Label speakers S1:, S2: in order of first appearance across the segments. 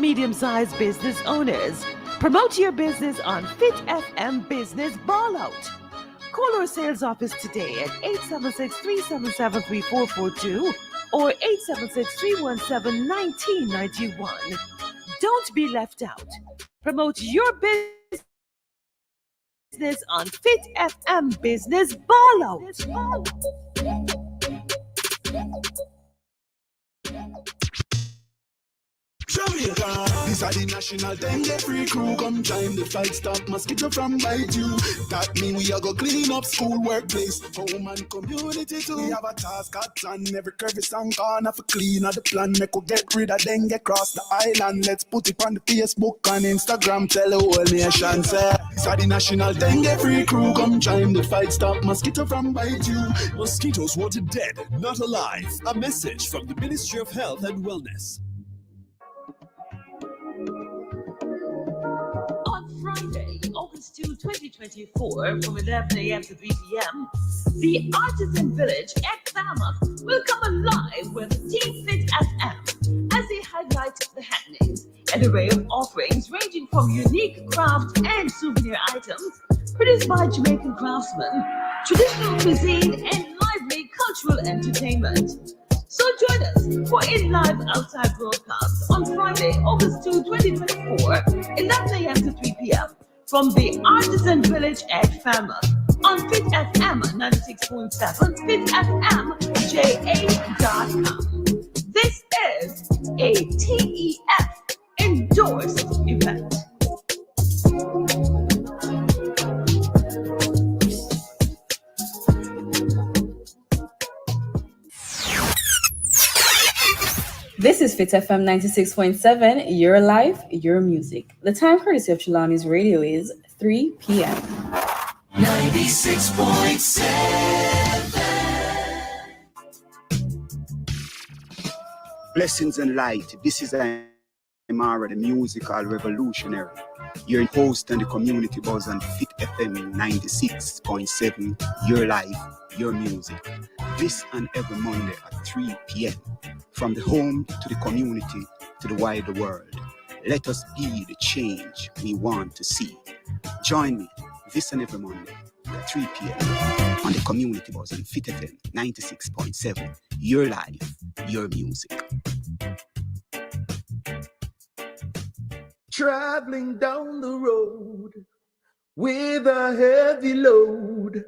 S1: medium-sized business owners. Promote your business on Fit FM Business Ball Out. Call our sales office today at 876-377-3442 or 876-317-1991. Don't be left out. Promote your business on Fit FM Business Ball Out.
S2: Jamaica, this are the national dengue free crew. Come join the fight, stop mosquito from bite you. That mean we are go clean up school, workplace, home and community too. We have a task at hand, every curvy song corner for clean of the plan. Make we get rid of dengue across the island. Let's put it on the Facebook and Instagram. Tell the whole nation, say this are the national dengue free crew. Come join the fight, stop mosquito from bite you.
S3: Mosquitoes wanted dead, not alive. A message from the Ministry of Health and Wellness.
S1: Friday, August 2, 2024, from 11 a.m. to 3 p.m., the Artisan Village at Falmouth will come alive with Team Fit FM as they highlight the happenings. An array of offerings ranging from unique craft and souvenir items produced by Jamaican craftsmen, traditional cuisine, and lively cultural entertainment. So join us for a live outside broadcast on Friday, August 2, 2024, 11 a.m. to 3 p.m. from the Artisan Village at Falmouth on Fit FM 96.7, fitfmja.com. This is a TEF endorsed event.
S4: This is Fit FM 96.7, your life, your music. The time courtesy of Trelawney's Radio is 3 p.m.
S5: 96.7. Blessings and light. This is Imara, the musical revolutionary. Your host and the community buzz on Fit FM 96.7, your life, your music. This and every Monday at 3 p.m. From the home to the community to the wider world. Let us be the change we want to see. Join me this and every Monday at 3 p.m. on the community buzz on Fit FM 96.7, your life, your music.
S6: Traveling down the road with a heavy load,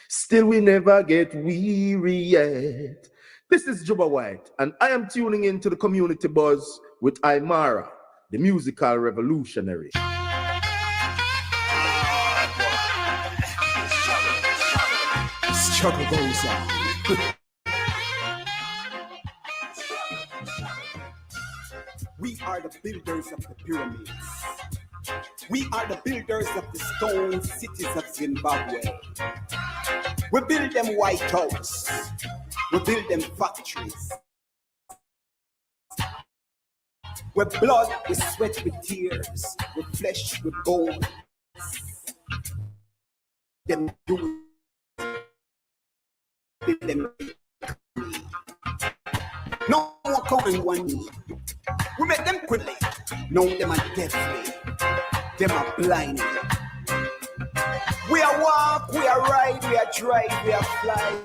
S6: still we never get weary yet. This is Juba White, and I am tuning into the community buzz with Imara, the musical revolutionary.
S3: Struggle goes on.
S7: We are the builders of the pyramids. We are the builders of the stone cities of Zimbabwe. We build them White House. We build them factories. With blood, with sweat, with tears, with flesh, with bones. Them do them. No more coming one knee. We make them quickly. No, them are deafly. Them are blindly. We are walk, we are ride, we are drive, we are fly.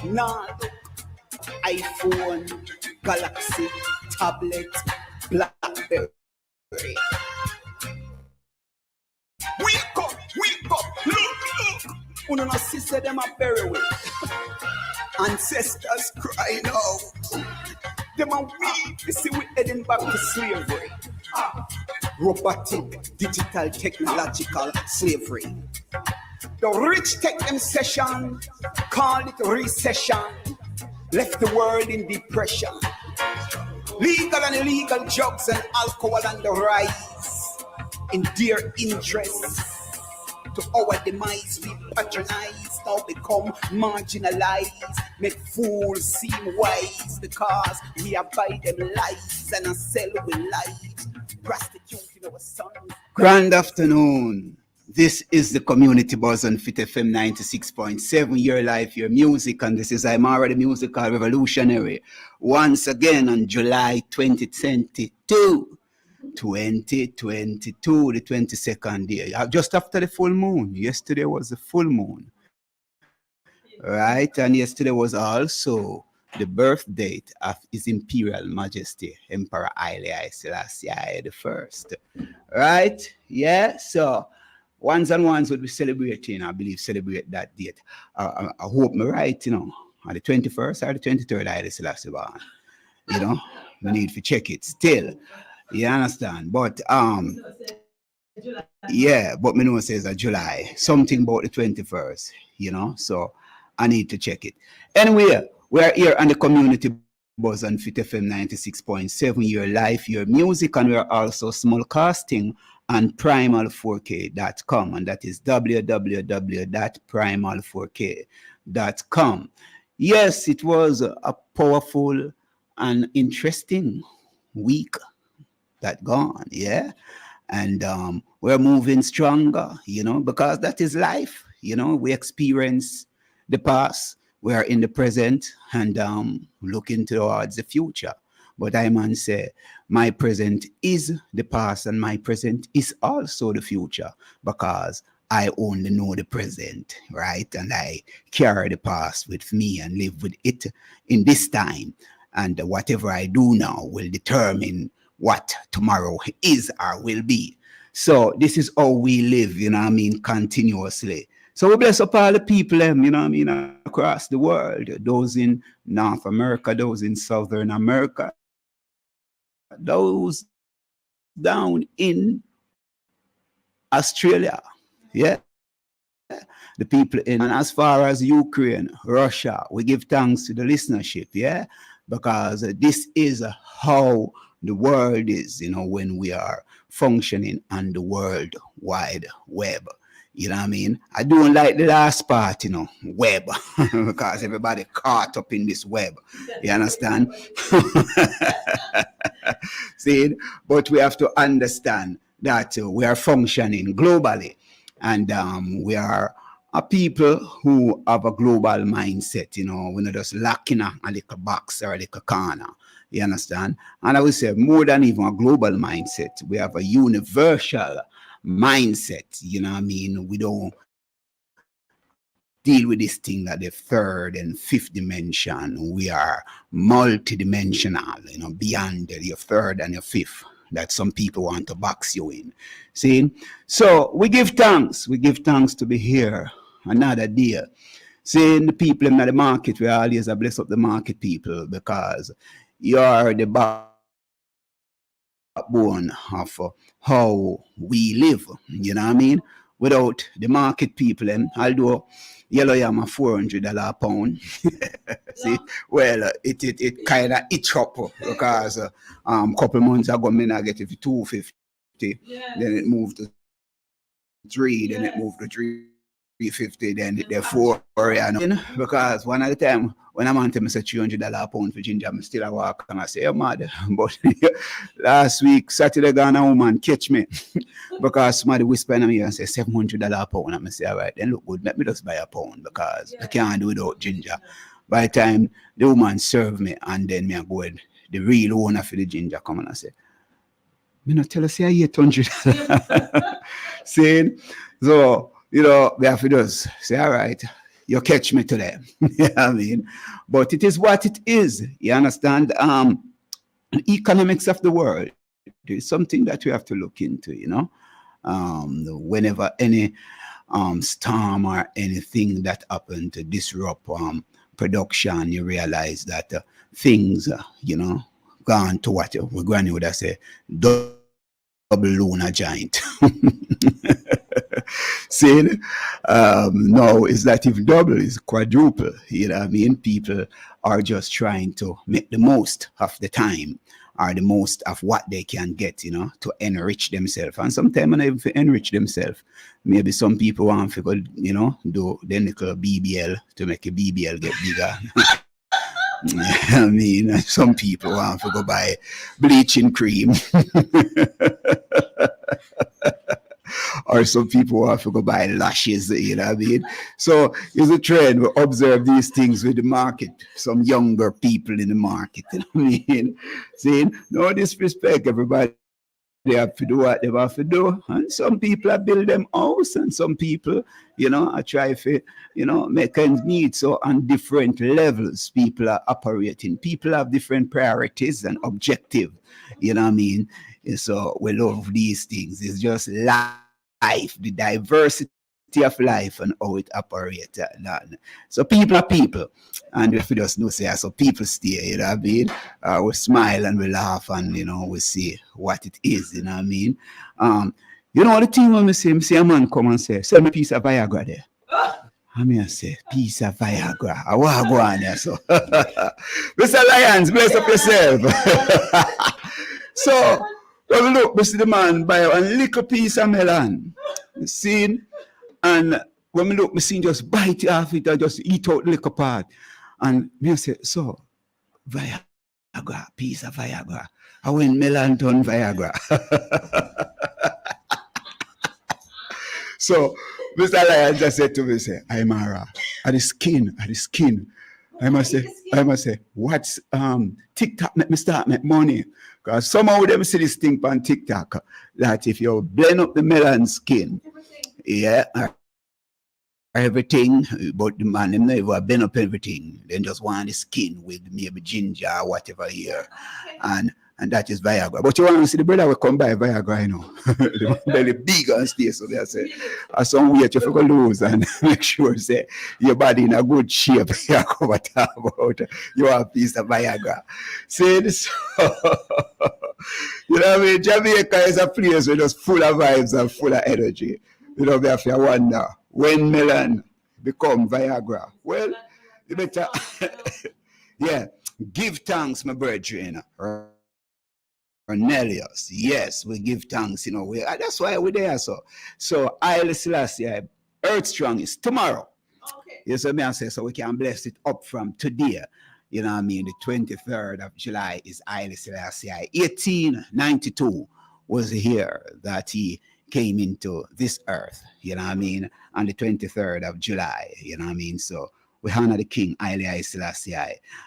S7: Not iPhone, Galaxy, tablet, Blackberry. Wake up, look. Uno no sister them are buried with. Ancestors crying out. Them are weak, you see we heading back to slavery. Robotic, digital, technological slavery. The rich take them session, call it recession, left the world in depression. Legal and illegal drugs and alcohol on the rise, in their interests. To our demise, we patronize, now become marginalized, make fools seem wise, because we abide them lies and sell with lies, prostituting our sons.
S5: Grand afternoon. This is the Community Buzz on Fit FM 96.7, your life, your music, and this is I'm already musical revolutionary. Once again on July 2022, the 22nd year, just after the full moon. Yesterday was the full moon, right? And yesterday was also the birth date of His Imperial Majesty, Emperor Haile Selassie I the First, right? Yeah, so ones and ones would be celebrating, I believe, celebrate that date. I hope I'm right, on the 21st or the 23rd, Haile Selassie born. We need to check it still. You understand? But yeah, but me know it says July. Something about the 21st, so I need to check it. Anyway, we're here on the Community Buzz on Fit FM 96.7, your life, your music, and we're also smallcasting on primal4k.com, and that is www.primal4k.com. Yes, it was a powerful and interesting week that gone, yeah? And we're moving stronger, because that is life. We experience the past, we are in the present, and looking towards the future. But I man say, my present is the past, and my present is also the future, because I only know the present, right? And I carry the past with me and live with it in this time. And whatever I do now will determine what tomorrow is or will be. So this is how we live, continuously. So we bless up all the people, across the world, those in North America, those in Southern America, those down in Australia, yeah, the people in, and as far as Ukraine, Russia, we give thanks to the listenership, yeah, because this is how the world is, when we are functioning on the World Wide Web. You know what I mean? I don't like the last part, web, because everybody caught up in this web. You understand? See? But we have to understand that we are functioning globally, and we are a people who have a global mindset. We're not just lacking a little box or a little corner. You understand? And I would say more than even a global mindset, we have a universal mindset. We don't deal with this thing that the third and fifth dimension. We are multidimensional, beyond your third and your fifth that some people want to box you in. See? So we give thanks. We give thanks to be here another day. Seeing the people in the market, we always bless up the market people, because you are the backbone of how we live. You know what I mean? Without the market people, although yellow yam $400 a pound, see, well, it kind of itch up, because couple months ago, I get it for $250. Then it moved to 3, then it moved to 350, then they're 4, because one at the time when I'm on to say $300 a pound for ginger, I'm still a walk and I say, you're mad. But last week, Saturday, Ghana woman catch me because somebody whispered at me and say $700 a pound. I'm say, all right, then look good, let me just buy a pound, because I can't do without ginger. By the time the woman served me, and then me I go with the real owner for the ginger come and I say, me not tell us $800. See? So, we have to just say, all right, you catch me today. You know what I mean? But it is what it is. You understand? The economics of the world is something that we have to look into, whenever any storm or anything that happened to disrupt production, you realize that things, gone to what we granny would say, double lunar giant. See, no, it's not even double, it's quadruple. You know what I mean? People are just trying to make the most of the time, or the most of what they can get, to enrich themselves. And sometimes not even enrich themselves. Maybe some people want to go, do the nickel BBL to make a BBL get bigger. I mean, some people want to go buy bleaching cream. or some people want to go buy lashes, you know what I mean? So it's a trend. We observe these things with the market, some younger people in the market, you know what I mean? Saying, no disrespect, everybody. They have to do what they have to do. And some people are build them house, and some people, you know, are try to, you know, make ends meet. So on different levels, people are operating. People have different priorities and objective, you know what I mean? And so we love these things. It's just life, the diversity of life and how it operates. So people are people. And if we just know, say, so people stay, you know what I mean? We smile and we laugh and, you know, we see what it is, you know what I mean? You know, the thing when we see a man come and say, sell me a piece of Viagra there. I mean, I say, piece of Viagra. I want to go on there, so. Mr. Lyons, bless up yourself. So, when we look, we see the man buy a little piece of melon. You see? And when we look, we see just bite off it and just eat out the little part. And me say, so, Viagra, piece of Viagra. I went melon ton Viagra. So, Mr. Lion just said to me, say, I'm Mara, at the skin. I must say, what's TikTok make me start make money? Because somehow them see this thing on TikTok that if you blend up the melon skin, yeah, everything, but the man them never blend up everything. Then just want the skin with maybe ginger or whatever here. And that is Viagra. But you want to see the brother will come by Viagra, you know. The belly big and stay. So they say, some weight you forgot lose and make sure say your body in a good shape. You come and talk about you have a piece of Viagra. See this? You know what I mean? Jamaica is a place where just full of vibes and full of energy. You know, we have to wonder when melon become Viagra. Well, you better, yeah, give thanks, my brethren. Cornelius, yes, we give thanks, you know. That's why we're there. So Haile Selassie, Earth Strong is tomorrow. Okay. Yes, so I say, so we can bless it up from today. You know what I mean? The 23rd of July is Haile Selassie. 1892 was the year that he came into this earth, you know what I mean? On the 23rd of July, you know what I mean? So we honor the King Haile Selassie,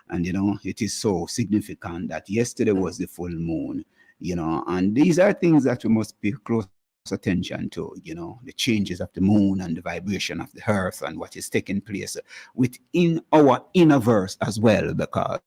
S5: and you know it is so significant that yesterday was the full moon, you know, and these are things that we must pay close attention to, you know, the changes of the moon and the vibration of the earth and what is taking place within our inner verse as well, because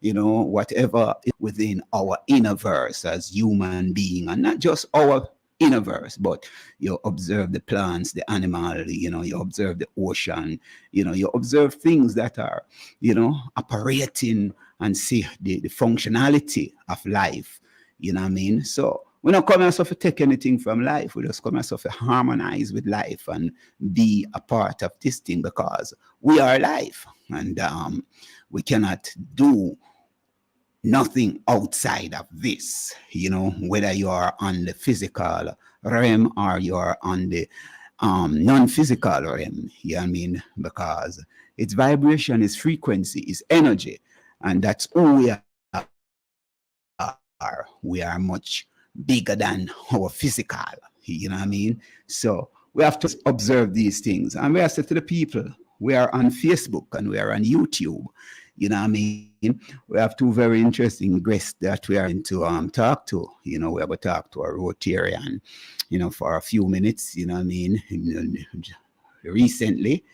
S5: you know whatever is within our inner verse as human being, and not just our universe, but you observe the plants, the animal, you know, you observe the ocean, you know, you observe things that are, you know, operating and see the functionality of life, you know what I mean? So we're not coming as to take anything from life, we just come as to harmonize with life and be a part of this thing, because we are life, and we cannot do nothing outside of this, you know, whether you are on the physical realm or you are on the non-physical realm, you know what I mean? Because its vibration, its frequency, its energy, and that's who we are. We are much bigger than our physical, you know what I mean? So we have to observe these things, and we have said to the people, we are on Facebook and we are on YouTube. You know what I mean? We have two very interesting guests that we are going to talk to. You know, we have to talk to a Rotarian, you know, for a few minutes, you know what I mean? Recently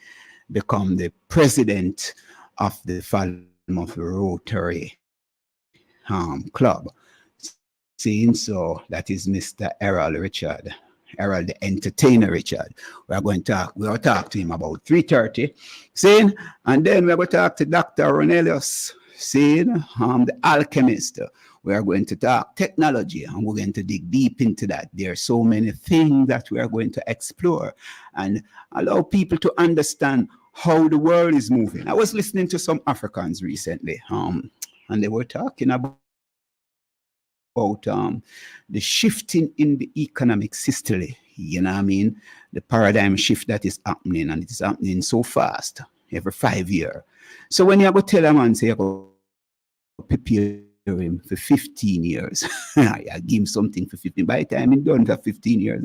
S5: become the president of the Falmouth Rotary Club. Seeing so that is Mr. Errol Richard. Errol the Entertainer Richard. We'll talk to him about 3:30. Seeing, and then we're going to talk to Dr. Ronelius, seeing the alchemist. We are going to talk technology, and we're going to dig deep into that. There are so many things that we are going to explore and allow people to understand how the world is moving. I was listening to some Africans recently, and they were talking about the shifting in the economic system, you know what I mean? The paradigm shift that is happening, and it is happening so fast, every 5 years. So when you go tell a man, say, you go prepare him for 15 years. I give him something for 15. By the time he's done for 15 years,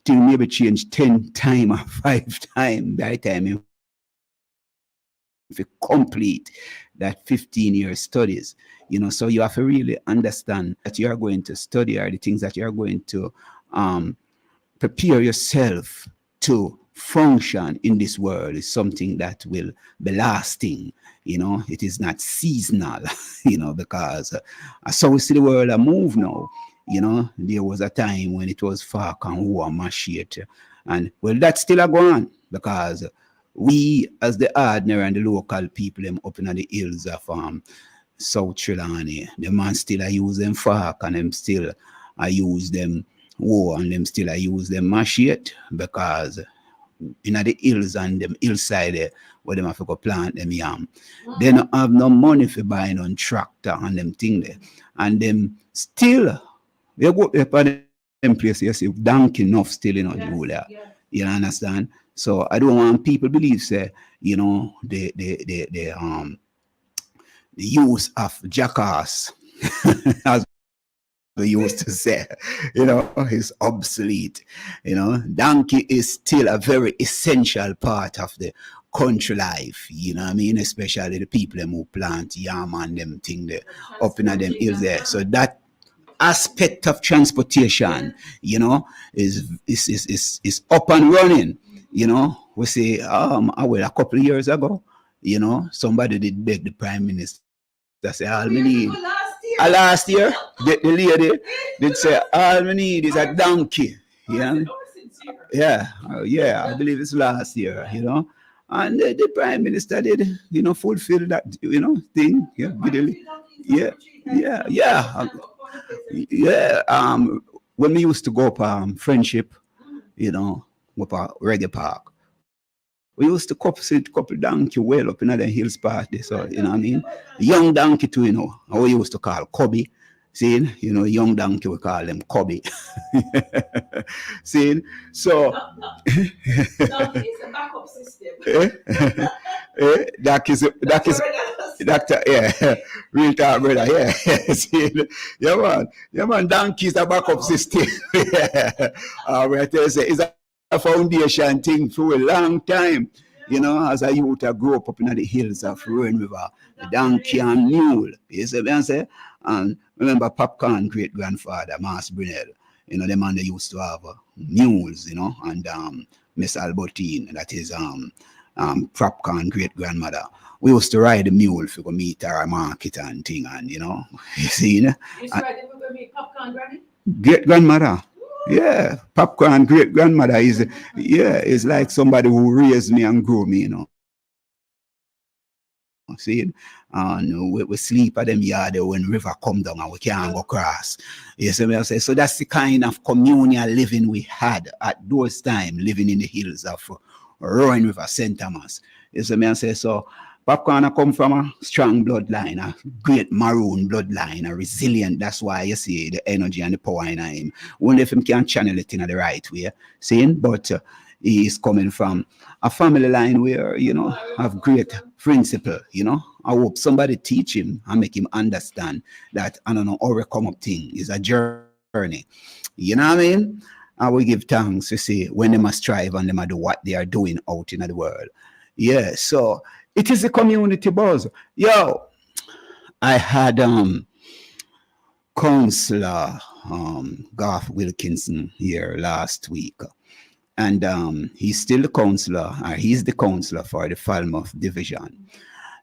S5: till maybe change 10 times or 5 times. By the time he complete that 15-year studies, so you have to really understand that you are going to study are the things that you are going to prepare yourself to function in this world is something that will be lasting. It is not seasonal, because so we see the world a move now. There was a time when it was Fark and War Machete, and well, that's still a go on, because we as the ordinary and the local people them up in the hills of South Trelawney, the man still I use them Fark, and them still I use them War, and them still I use them Machete, because in the hills and them hillside there, where them have to go plant them yam. They don't have no money for buying on tractor and them thing there. And them still, you go up at them place, you see donkey enough still do that. You understand? So I don't want people believe say, the use of jackass as we used to say, is obsolete. Donkey is still a very essential part of the country life, especially the people them who plant yam and them thing there up in them hills there. So that aspect of transportation, is up and running. We say, a couple of years ago, somebody did beg the Prime Minister to say, all we need. Last year, the lady did say, all we need is a donkey. Yeah, I believe it's last year, And the Prime Minister did, fulfill that, thing. When we used to go up Friendship, up a reggae park, we used to couple donkey well up in the hills party. So, young donkey too, and we used to call Cubby. See, young donkey, we call them Cubby. See, so.
S1: It's a backup system.
S5: Doctor, yeah, real talk, brother, yeah. See, yeah, man, donkey is a backup system. Yeah. I tell you, it's a foundation thing for a long time. As a youth, I grew up in the hills of Rowan River, the donkey and mule. You see what I'm saying? And remember Popcorn great-grandfather, Mas Brunel, the man they used to have mules, and Miss Albertine, that is Popcorn great-grandmother. We used to ride the mule for go meet her market and thing, and you see,
S1: You used to ride it for go meet Popcorn granny?
S5: Great-grandmother. Yeah, Popcorn great-grandmother is like somebody who raised me and grew me, See, and we sleep at them yard when river come down and we can't go across. You see what I say? So that's the kind of communal living we had at those times, living in the hills of Rowan River, St. Thomas. You see what I say? So Popcorn come from a strong bloodline, a great maroon bloodline, a resilient. That's why you see the energy and the power in him. Only if him can channel it in the right way, seeing, but he is coming from a family line where, have great principle, I hope somebody teach him and make him understand that, overcome up thing is a journey. You know what I mean? I will give thanks to see when they must strive and they must do what they are doing out in the world. Yeah, so it is a community buzz. Yo, I had Councillor Garth Wilkinson here last week. And he's still the councillor, or he's the councillor for the Falmouth Division.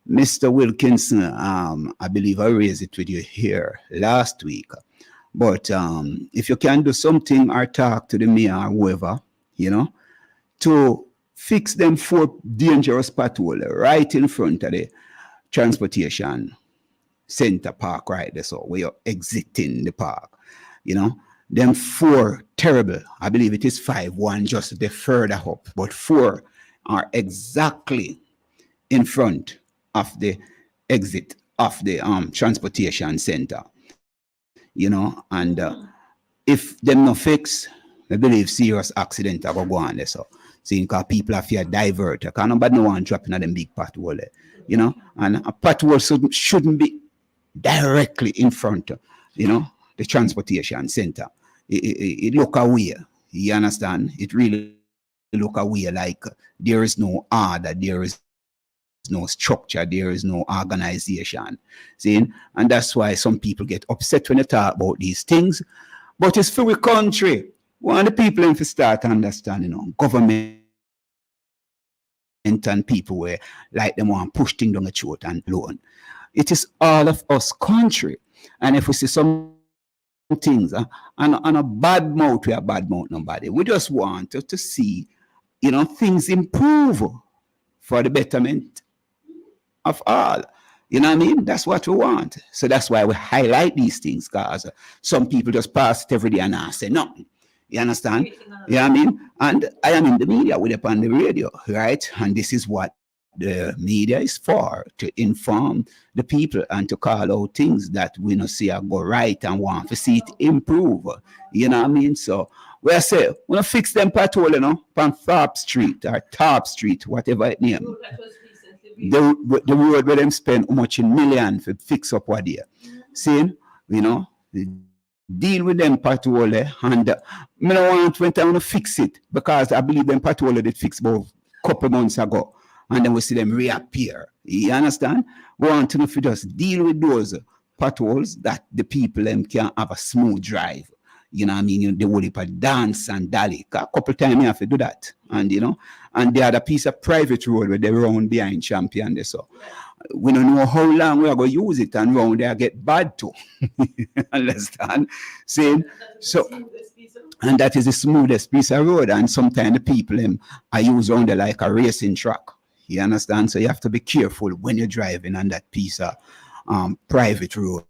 S5: Mr. Wilkinson, I believe I raised it with you here last week. But if you can do something or talk to the mayor or whoever, to fix them 4 dangerous potholes right in front of the transportation center park right there, so where you're exiting the park, them 4 terrible, I believe it is 5, one just the further up, but 4 are exactly in front of the exit of the transportation center, and if them not fix, I believe serious accident are go on there, so seeing because people are fear divert, because nobody no one dropping at them big pothole, and a pothole shouldn't be directly in front, the transportation center. It look away. You understand? It really look away like there is no order, there is no structure, there is no organization. See? And that's why some people get upset when they talk about these things. But it's for the country. One of the people in to start understanding, government and people where like them want to push things down the throat and loan. It is all of us country. And if we see some things on a bad mouth, we are bad mouth nobody. We just want to see, things improve for the betterment of all. You know what I mean? That's what we want. So that's why we highlight these things, because some people just pass it every day and not say nothing. You understand? Yeah, I mean, and I am in the media with up on the radio, right? And this is what the media is for, to inform the people and to call out things that we not see are go right and want to see it improve. You know what I mean? So we say, we want to fix them patrol, on Top Street or Top Street, whatever it name. The road where them spend how much in millions to fix up what there. See, deal with them patrol and I don't want to fix it because I believe them patrol did fix about a couple months ago and then we see them reappear. You understand? We want to just deal with those potholes that the people can have a smooth drive. You know what I mean? They will dance and dally. A couple times you have to do that. And and they had a piece of private road where they run behind Champion there. So we don't know how long we are going to use it and round there get bad too. Understand? Saying so, and that is the smoothest piece of road. And sometimes the people are used around there like a racing track. You understand? So you have to be careful when you're driving on that piece of private road.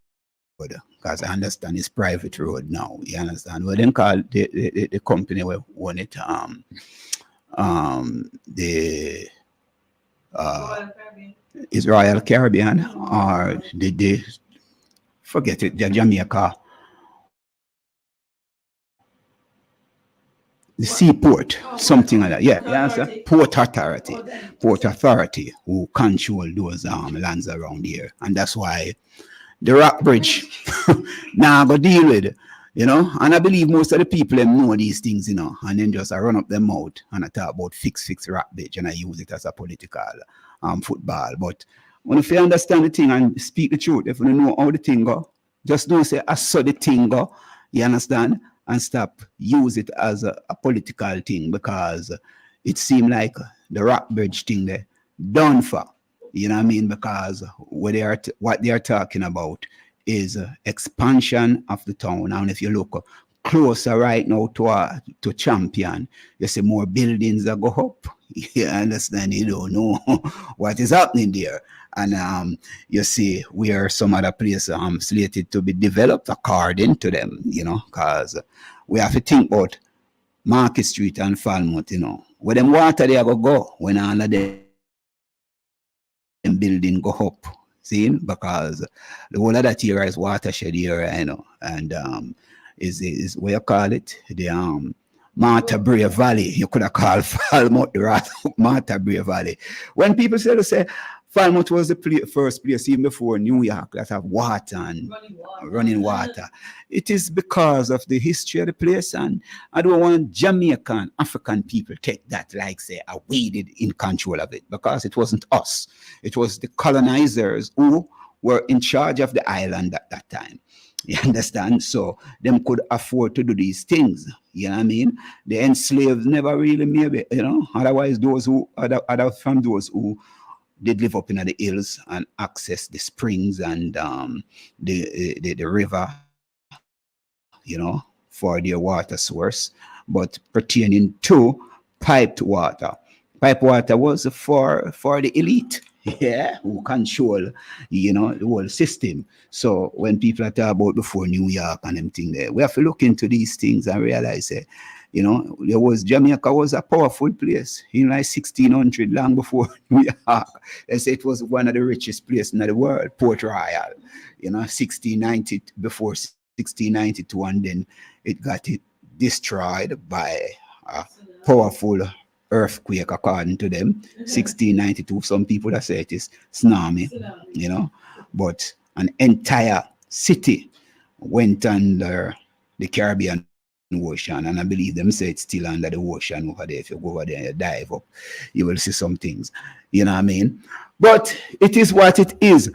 S5: Because I understand it's private road now. You understand? Well, then call the company we own it is Royal Caribbean or they forget it, the Jamaica, the seaport, something like that. Yeah, yeah, Port Authority who control those lands around here, and that's why the Rock Bridge now go deal with it, and I believe most of the people know these things, and then just run up their mouth and I talk about fix Rock Bridge and I use it as a political football. But when if you understand the thing and speak the truth, if you know how the thing go, just don't say I saw the thing go, you understand, and stop use it as a political thing, because it seemed like the Rock Bridge thing there done for. You know what I mean? Because what they are talking about is expansion of the town. And if you look closer right now to Champion, you see more buildings that go up. You understand? You don't know what is happening there. And you see where some other places slated to be developed according to them, because we have to think about Market Street and Falmouth, where them water they go when all of them building go up, see, because the whole of that area is watershed area, and is what you call it, the Martha Bray Valley. You could have called Falmouth the Martha Bray Valley. When people say Falmouth was the first place, even before New York, that have water and running water. It is because of the history of the place, and I don't want Jamaican, African people take that like say are waded in control of it, because it wasn't us. It was the colonizers who were in charge of the island at that time. You understand? So them could afford to do these things. You know what I mean? The enslaved never really maybe, otherwise those who other from those who did live up in the hills and access the springs and the river, for their water source, but pertaining to piped water. Piped water was for the elite, who control, the whole system. So when people are talking about before New York and them thing there, we have to look into these things and realize Jamaica was a powerful place in like 1600, long before New York. They say it was one of the richest places in the world, Port Royal, 1690, before 1692, and then it got destroyed by a powerful earthquake, according to them. 1692, some people that say it is tsunami, but an entire city went under the Caribbean Ocean, and I believe them say it's still under the ocean over there. If you go over there and you dive up, you will see some things. You know what I mean? But it is what it is.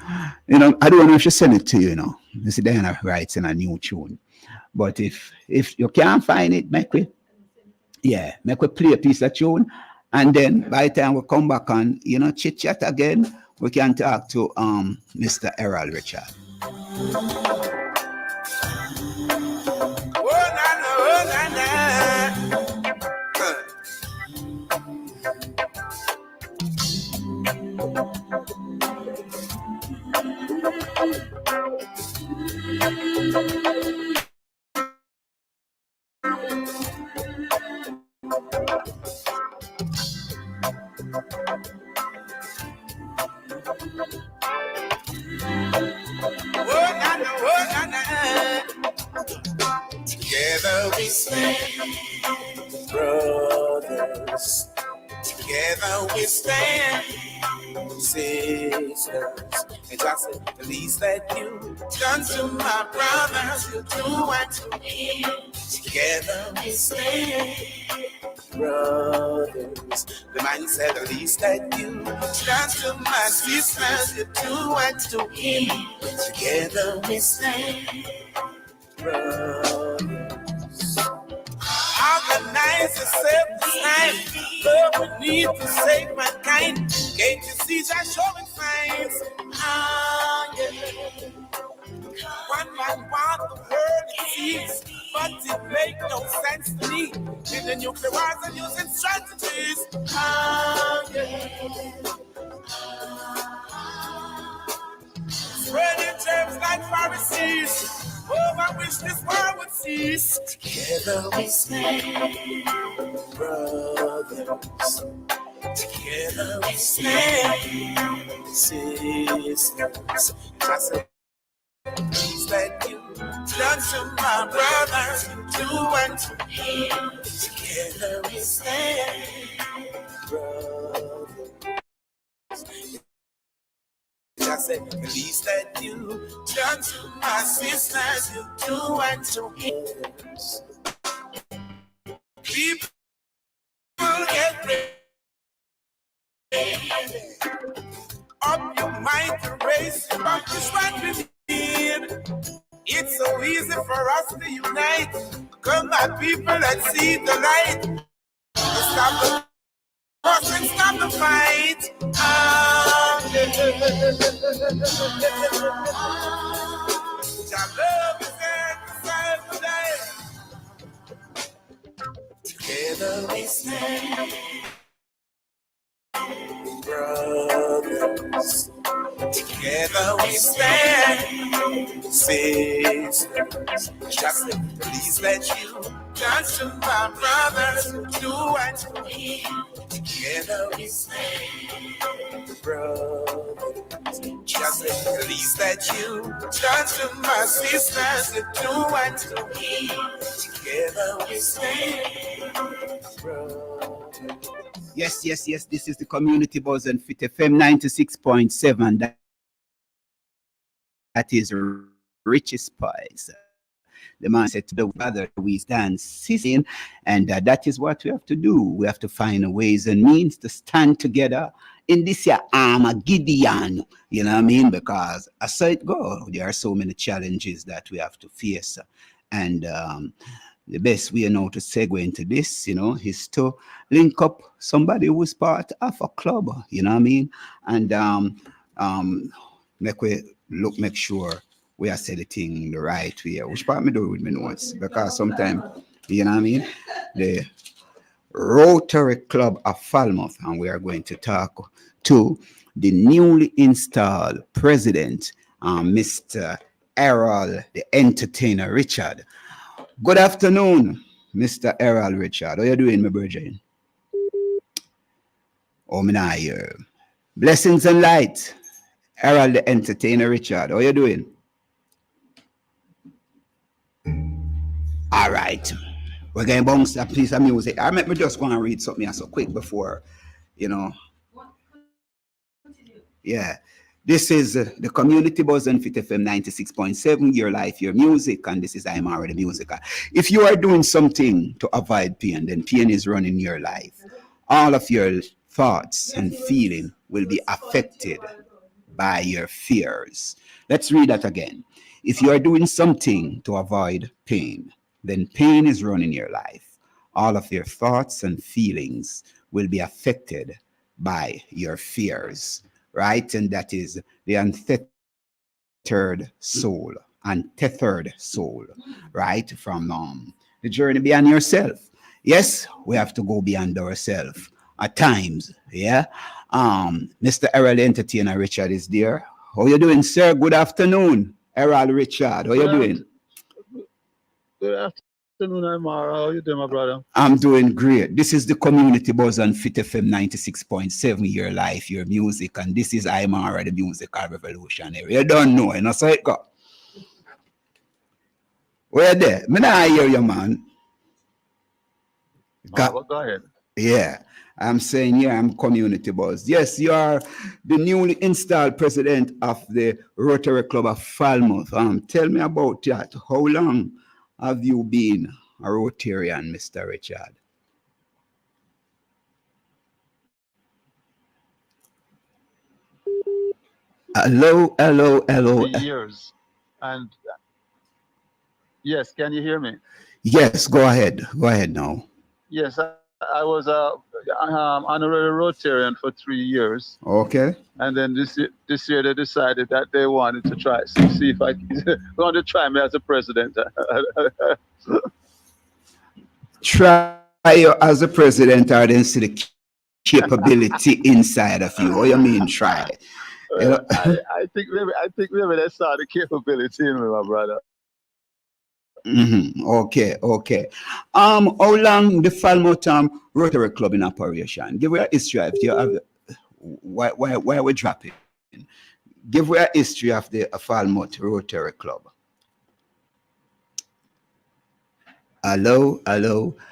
S5: You know, I don't know if she send it to you, you know. You see Diana writes in a new tune. But if you can't find it, make we play a piece of tune, and then by the time we come back on, you know, chit chat again, we can talk to Mr. Errol Richard.
S8: Together we stand, brothers. Together we stand, sisters. And I said, the least that you done to my brothers, you do unto me. Together we stand, brothers. The man said, the least that you done to my sisters, you do unto him. Together we stand, brothers. Organize yourself this time. Love we need to save mankind. Can't you see that showing signs? Yeah. One man want the world it seems, but it make no sense to me. In the nuclear wars and using strategies. Yeah. Spreading germs like Pharisees. Oh, I wish this war would cease. Together we stand, brothers. Together we stand, sisters. Just a piece that you done to my brothers, you do unto him. Together we stand, brothers. I said, the least that you done to my sisters, you do unto him. People get ready. Up your mind to raise your up this what we need. It's so easy for us to unite. Come my people and see the light. Stop the cross and stop the fight. Together we stand, brothers. Together we stand, sisters. Just please let you dance to my brothers, do unto him. Together we stand, brothers. Just please let you dance to my sisters, do unto him. Together we stand, brothers.
S5: Yes. This is the Community Buzz and Fit FM 96.7. That is Richie Spice. The man said to the brother, we stand sitting, and that is what we have to do. We have to find ways and means to stand together in this year Armageddon. You know what I mean? Because I saw it go. There are so many challenges that we have to face, and the best way now to segue into this, you know, is to link up somebody who's part of a club, you know what I mean? And make sure we are saying the thing the right way. Which part me do with my notes? Because sometimes, you know what I mean? The Rotary Club of Falmouth, and we are going to talk to the newly installed president, Mr. Errol, the Entertainer Richard. Good afternoon, Mr. Errol Richard. How you doing, my brother? Oh, me nah hear. Blessings and light. Errol, the Entertainer Richard. How you doing? All right. We're going to bounce a piece of music. I make me just go and read something so quick before, you know. Yeah. This is the Community Buzz and Fit FM 96.7, your life, your music, and this is I'm Already Musical. If you are doing something to avoid pain, then pain is running your life. All of your thoughts and feeling will be affected by your fears. Let's read that again. If you are doing something to avoid pain, then pain is running your life. All of your thoughts and feelings will be affected by your fears. Right? And that is the untethered soul, right? From the journey beyond yourself. Yes, we have to go beyond ourselves at times. Yeah. Mr. Errol Entertainer Richard is there. How you doing, sir? Good afternoon, Errol Richard. How you doing?
S9: Good afternoon, Amara. How you doing, my brother?
S5: I'm doing great. This is the Community Buzz on Fit FM 96.7, your life, your music, and this is I'm Already Musical Revolutionary. You don't know, you know, so it go. Where there? Me not hear you, man.
S9: Go ahead.
S5: Yeah, I'm saying, yeah, I'm Community Buzz. Yes, you are the newly installed president of the Rotary Club of Falmouth. Tell me about that. How long have you been a Rotarian, Mr. Richard? Hello.
S9: 3 years. And yes, can you hear me?
S5: Yes, go ahead. Go ahead now.
S9: Yes, I was honorary Rotarian for 3 years.
S5: Okay.
S9: And then this year they decided that they wanted to try, see if I want to try me as a president.
S5: Try you as a president, or then see the capability inside of you. What you mean try? You know?
S9: I think maybe they saw the capability in me, my brother.
S5: Mm-hmm. Okay. How long the Falmouth Rotary Club in operation? Give me a history of you have why we dropping. Give me a history of the Falmouth Rotary Club. Hello.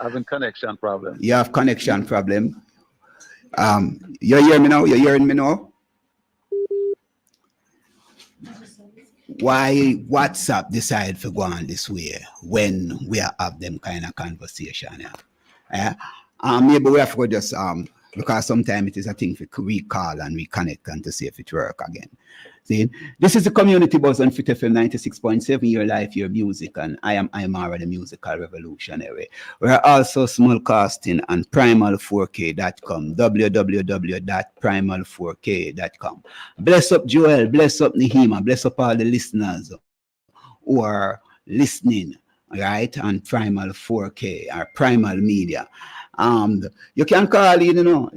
S9: Having connection problem.
S5: You have connection problem. You hear me now? You hearing me now? Why WhatsApp decide to go on this way when we have them kind of conversation? Maybe we have to just because sometimes it is a thing for we call and we connect and to see if it work again. See, this is the Community Buzz on Fit FM 96.7, your life, your music, and I'm Already Musical Revolutionary. We're also smallcasting on primal4k.com, www.primal4k.com. Bless up Joel, bless up Nehima, bless up all the listeners who are listening, right, on Primal 4K or Primal Media. You can call in, you know,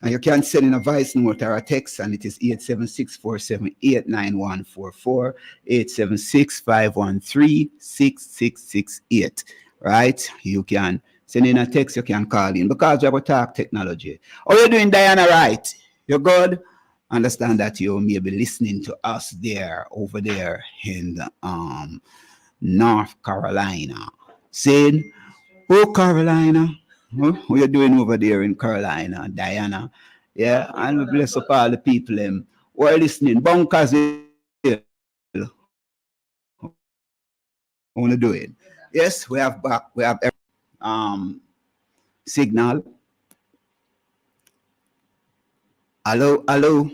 S5: and you can send in a voice note or a text, and it is 876-478-9144, 876-513-6668, right? You can send in a text, you can call in, because we have to talk technology. How are you doing, Diana, right? You're good? Understand that you may be listening to us over there in North Carolina. Saying, oh, Carolina. What are you doing over there in Carolina, Diana? Yeah, and we bless up all the people who are listening. Bunkers, want to do it? Yes, we have signal. Hello.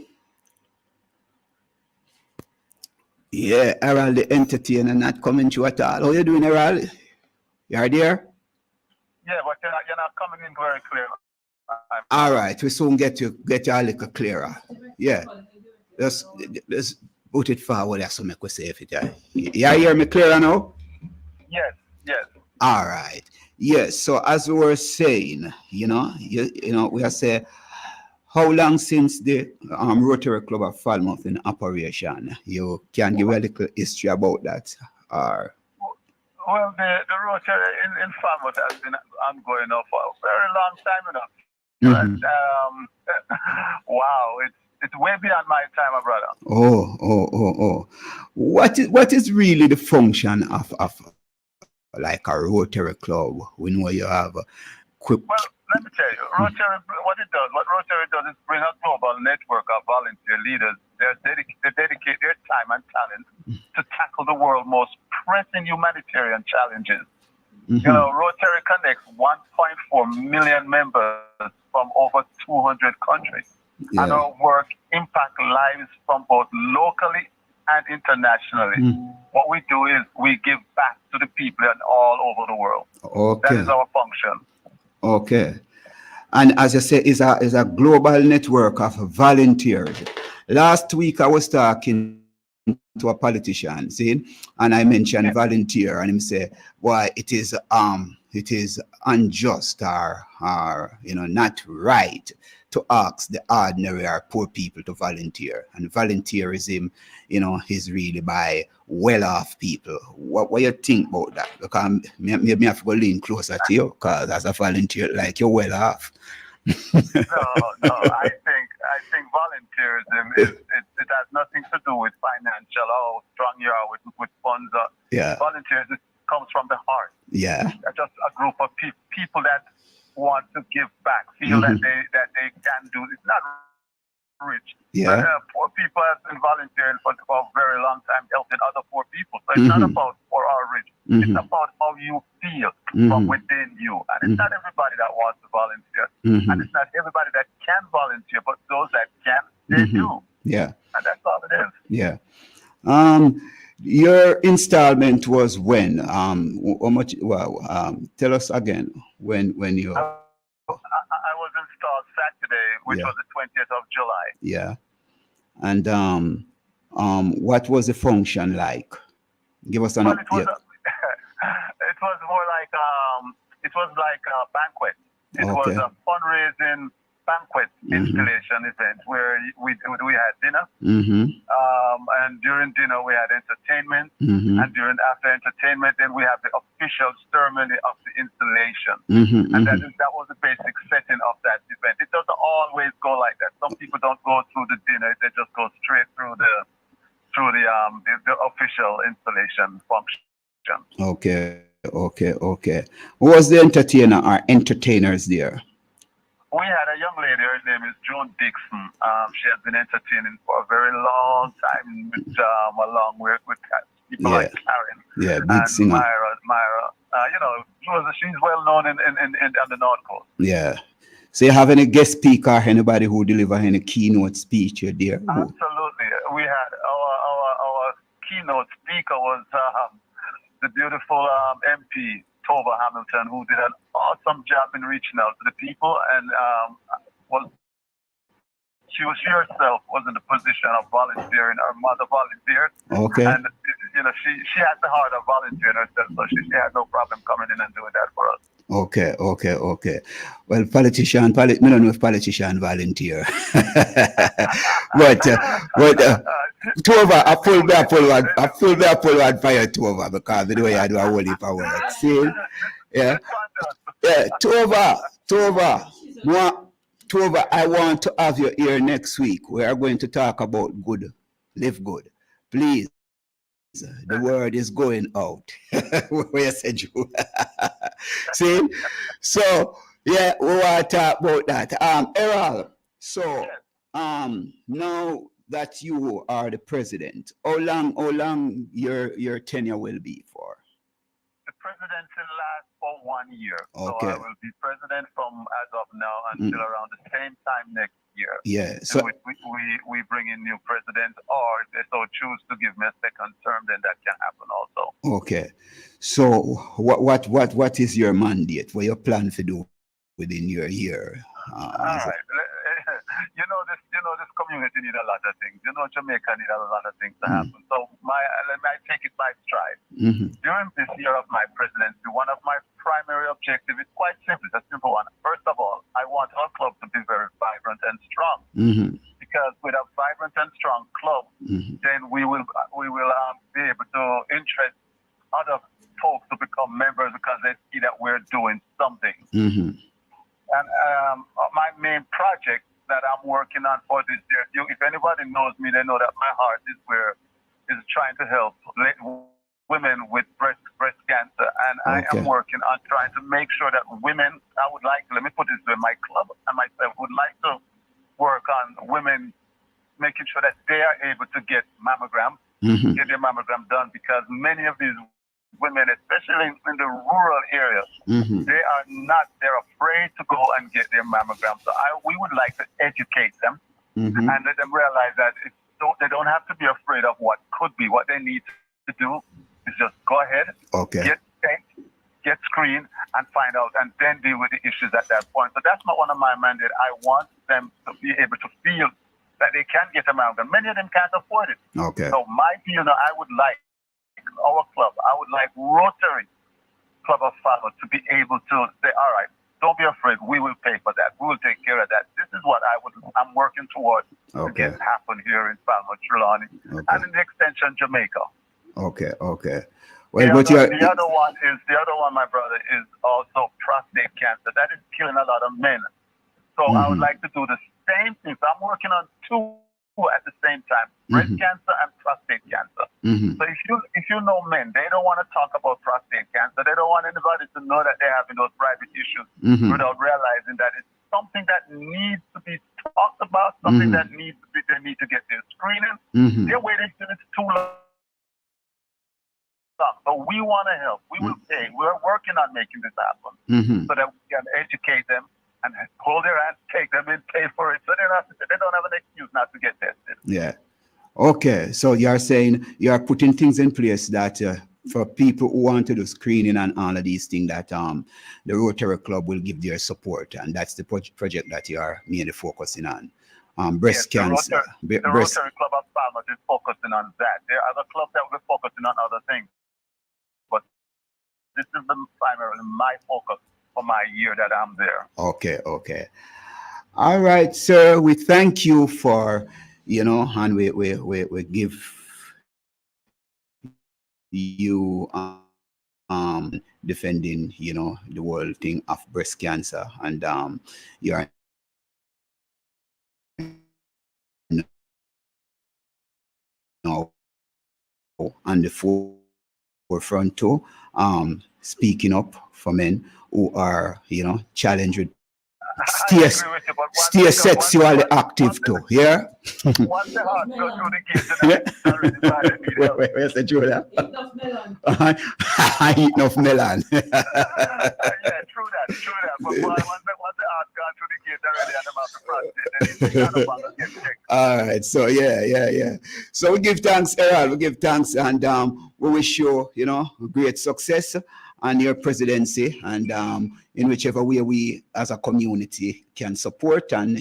S5: Yeah, Errol the Entertainer not coming to at all. How are you doing, Errol? You are there?
S9: Yeah, but you're not coming in very clear.
S5: All right, we soon get you a little clearer. Yeah, let's put it forward so make we say if it. You hear me clearer now?
S9: Yes.
S5: All right. Yes. So as we were saying, you know, we are saying, how long since the Rotary Club of Falmouth in operation? You can give a little history about that, or.
S9: Well, the Rotary in Falmouth has been ongoing now for a very long time, you know.
S5: Mm-hmm.
S9: But, wow, it's way beyond my time, my brother.
S5: Oh. What is really the function of like a Rotary Club? We know you have
S9: Well, let me tell you, Rotary, what Rotary does is bring a global network of volunteer leaders they dedicate their time and talent to tackle the world's most pressing humanitarian challenges. You know, Rotary connects 1.4 million members from over 200 countries.
S5: Yeah.
S9: And our work impacts lives from both locally and internationally. What we do is we give back to the people and all over the world.
S5: Okay.
S9: That is our function.
S5: Okay. And as you say, is a global network of volunteers. Last week I was talking to a politician, see, and I mentioned volunteer, and him say, "Why it is unjust or not right to ask the ordinary or poor people to volunteer, and volunteerism, is really by well-off people." What you think about that? Because maybe I have to go lean closer to you, because as a volunteer, like, you're well-off.
S9: No, I think volunteerism it has nothing to do with financial or how strong you are with funds.
S5: Yeah.
S9: Volunteerism comes from the heart.
S5: Yeah.
S9: Just a group of people that want to give back, feel that they can do. It's not rich.
S5: Yeah.
S9: Poor people have been volunteering for a very long time, helping other poor people. So it's not about poor or rich. It's about how you feel from within you. And it's not everybody that wants to volunteer. And it's not everybody that can volunteer, but those that can, they do.
S5: Yeah.
S9: And that's all it is.
S5: Yeah. Your installment was when? How much? Well, tell us again when you.
S9: I was installed Saturday, which was the 20th of July.
S5: Yeah. And what was the function like? Give us an
S9: Well,
S5: update.
S9: it was more like it was like a banquet. It was a fundraising banquet installation event where we had dinner, and during dinner we had entertainment, and after entertainment then we have the official ceremony of the installation, and that was the basic setting of that event. It doesn't always go like that. Some people don't go through the dinner; they just go straight through the official installation function.
S5: Okay. Who was the entertainer or entertainers there?
S9: We had a young lady, her name is Joan Dixon. She has been entertaining for a very long time, along with people like Karen.
S5: Yeah, big singer.
S9: Myra. She's well known in on the North Coast.
S5: Yeah. So you have any guest speaker, anybody who deliver any keynote speech here there?
S9: Absolutely. We had our keynote speaker was the beautiful MP Tova Hamilton, who did an awesome job in reaching out to the people, and she herself was in the position of volunteering. Her mother volunteered. Okay. And she had the heart of volunteering herself, so she had no problem coming in and doing that for us.
S5: Okay. Well, politician, I don't know if politician volunteer, but Tova, I pull the pull one fire Tova, because the way I do a whole heap of work. See, yeah, Tova, I want to have you here next week. We are going to talk about good, live good, please. The word is going out. Where you said you. See? So yeah, we want to talk about that. Errol, so now that you are the president, how long your tenure will be for?
S9: The presidency lasts for 1 year.
S5: Okay.
S9: So I will be president from as of now until around the same time next year.
S5: Yeah. So
S9: we bring in new presidents, or if they so choose to give me a second term, then that can happen also.
S5: Okay. So what is your mandate? What you plan to do within your year?
S9: All right. This community need a lot of things. Jamaica need a lot of things to happen. So let me take it by stride. During this year of my presidency, one of my primary objectives is quite simple. It's a simple one. First of all, I want our club to be very vibrant and strong. Because with a vibrant and strong club, then we will be able to interest other folks to become members, because they see that we're doing something. And my main project that I'm working on for this year, if anybody knows me, they know that my heart is trying to help women with breast cancer. And I am working on trying to make sure that women, let me put this way, my club and myself would like to work on women, making sure that they are mammogram, get their mammogram done, because many of these women, especially in the rural areas, they're afraid to go and get their mammogram. So we would like to educate them and let them realize that they don't have to be afraid of what could be. What they need to do is just go ahead, get checked, get screened, and find out, and then deal with the issues at that point. So that's not one of my mandates. I want them to be able to feel that they can get a mammogram. Many of them can't afford it. So my deal, I would like our club, I would like Rotary Club of Falmouth to be able to say, all right, don't be afraid, we will pay for that. We will take care of that. This is what I'm working towards to get happen here in Falmouth, Trelawney, and in the extension, Jamaica.
S5: Well,
S9: the other one, my brother, is also prostate cancer. That is killing a lot of men. So I would like to do the same thing. So I'm working on two at the same time: breast cancer and prostate cancer. So if you know men, they don't want to talk about prostate cancer. They don't want anybody to know that they're having those private issues without realizing that it's something that needs to be talked about, something that they need to get their screening. They're waiting till it's too long. So we want to help. We will pay. We're working on making this happen so that we can educate them and hold their hands, take them in, pay for it, so they don't have an excuse not to get tested.
S5: Yeah. Okay. So you're saying you are putting things in place that for people who want to do screening and all of these things, that the Rotary Club will give their support, and that's the project that you are mainly focusing on. Breast cancer.
S9: The Rotary Club of Falmouth is focusing on that. There are other clubs that will be focusing on other things, but this is primarily my focus for my year that I'm there.
S5: Okay. All right, sir. We thank you for, and we give you defending, the whole thing of breast cancer, and you're on the forefront too, speaking up for men who are, challenged with stay sexually active too. Yeah.
S9: Once the heart goes through the gate,
S5: where's the Judah? I eat enough melon.
S9: Yeah, true that. But once the heart gone through the gate already, and I'm out the prostate,
S5: all right. So yeah. So we give thanks, Errol. We give thanks, and we wish you, great success on your presidency, and in whichever way we as a community can support, and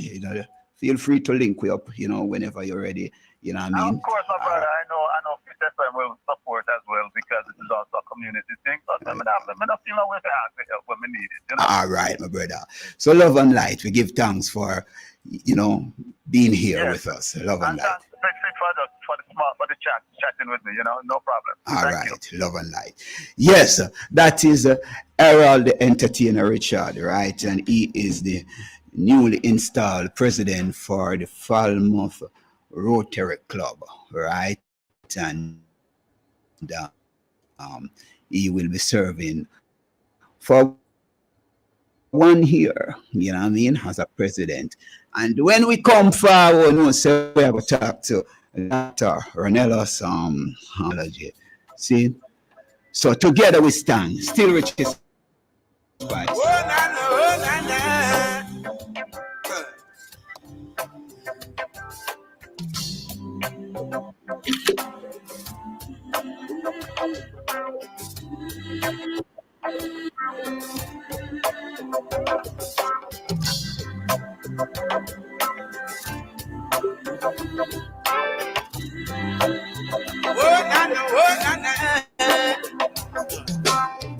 S5: feel free to link up, whenever you're ready. You know what I mean?
S9: Of course, my brother. I know Fit FM will support as well, because it is also a community thing. But I'm not feeling no way to ask for help when we need it.
S5: All right, my brother. So love and light. We give thanks for being here with us. Love and light.
S9: For the chatting with me, no problem.
S5: All right, love and light. Yes, that is Errol the Entertainer Richard, right? And he is the newly installed president for the Falmouth Rotary Club, right? And he will be serving for 1 year, as a president. And when we come forward, we have to talk to Dr. Ronellos Hology. See? So together we stand, still riches.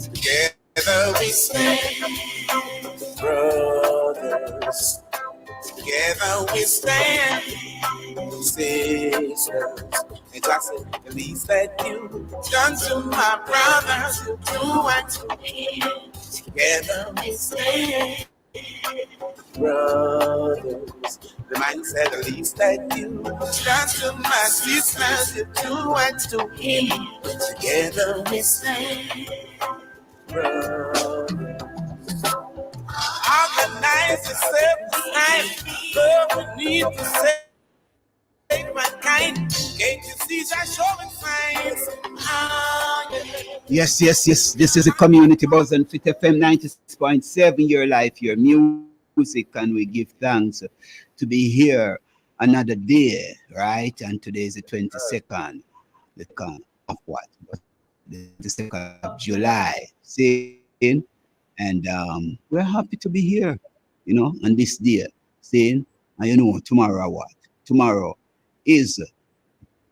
S8: Together we stand, brothers. Together we stand, sisters. And I said, the least that you done to my brothers, you do unto me. Together we stand, brothers. The man said, the least that you done to my sisters, you do unto me. Together we stand, brothers. Organize yourself tonight, but we need to save mankind. Can't you see trees are showing signs.
S5: Yes. This is a community buzz on Fit FM 96.7, your life, your music, and we give thanks to be here another day, right? And today is the 22nd, the 2nd of what? The 2nd of July. See? And we're happy to be here, on this day. Saying, and tomorrow what? Tomorrow is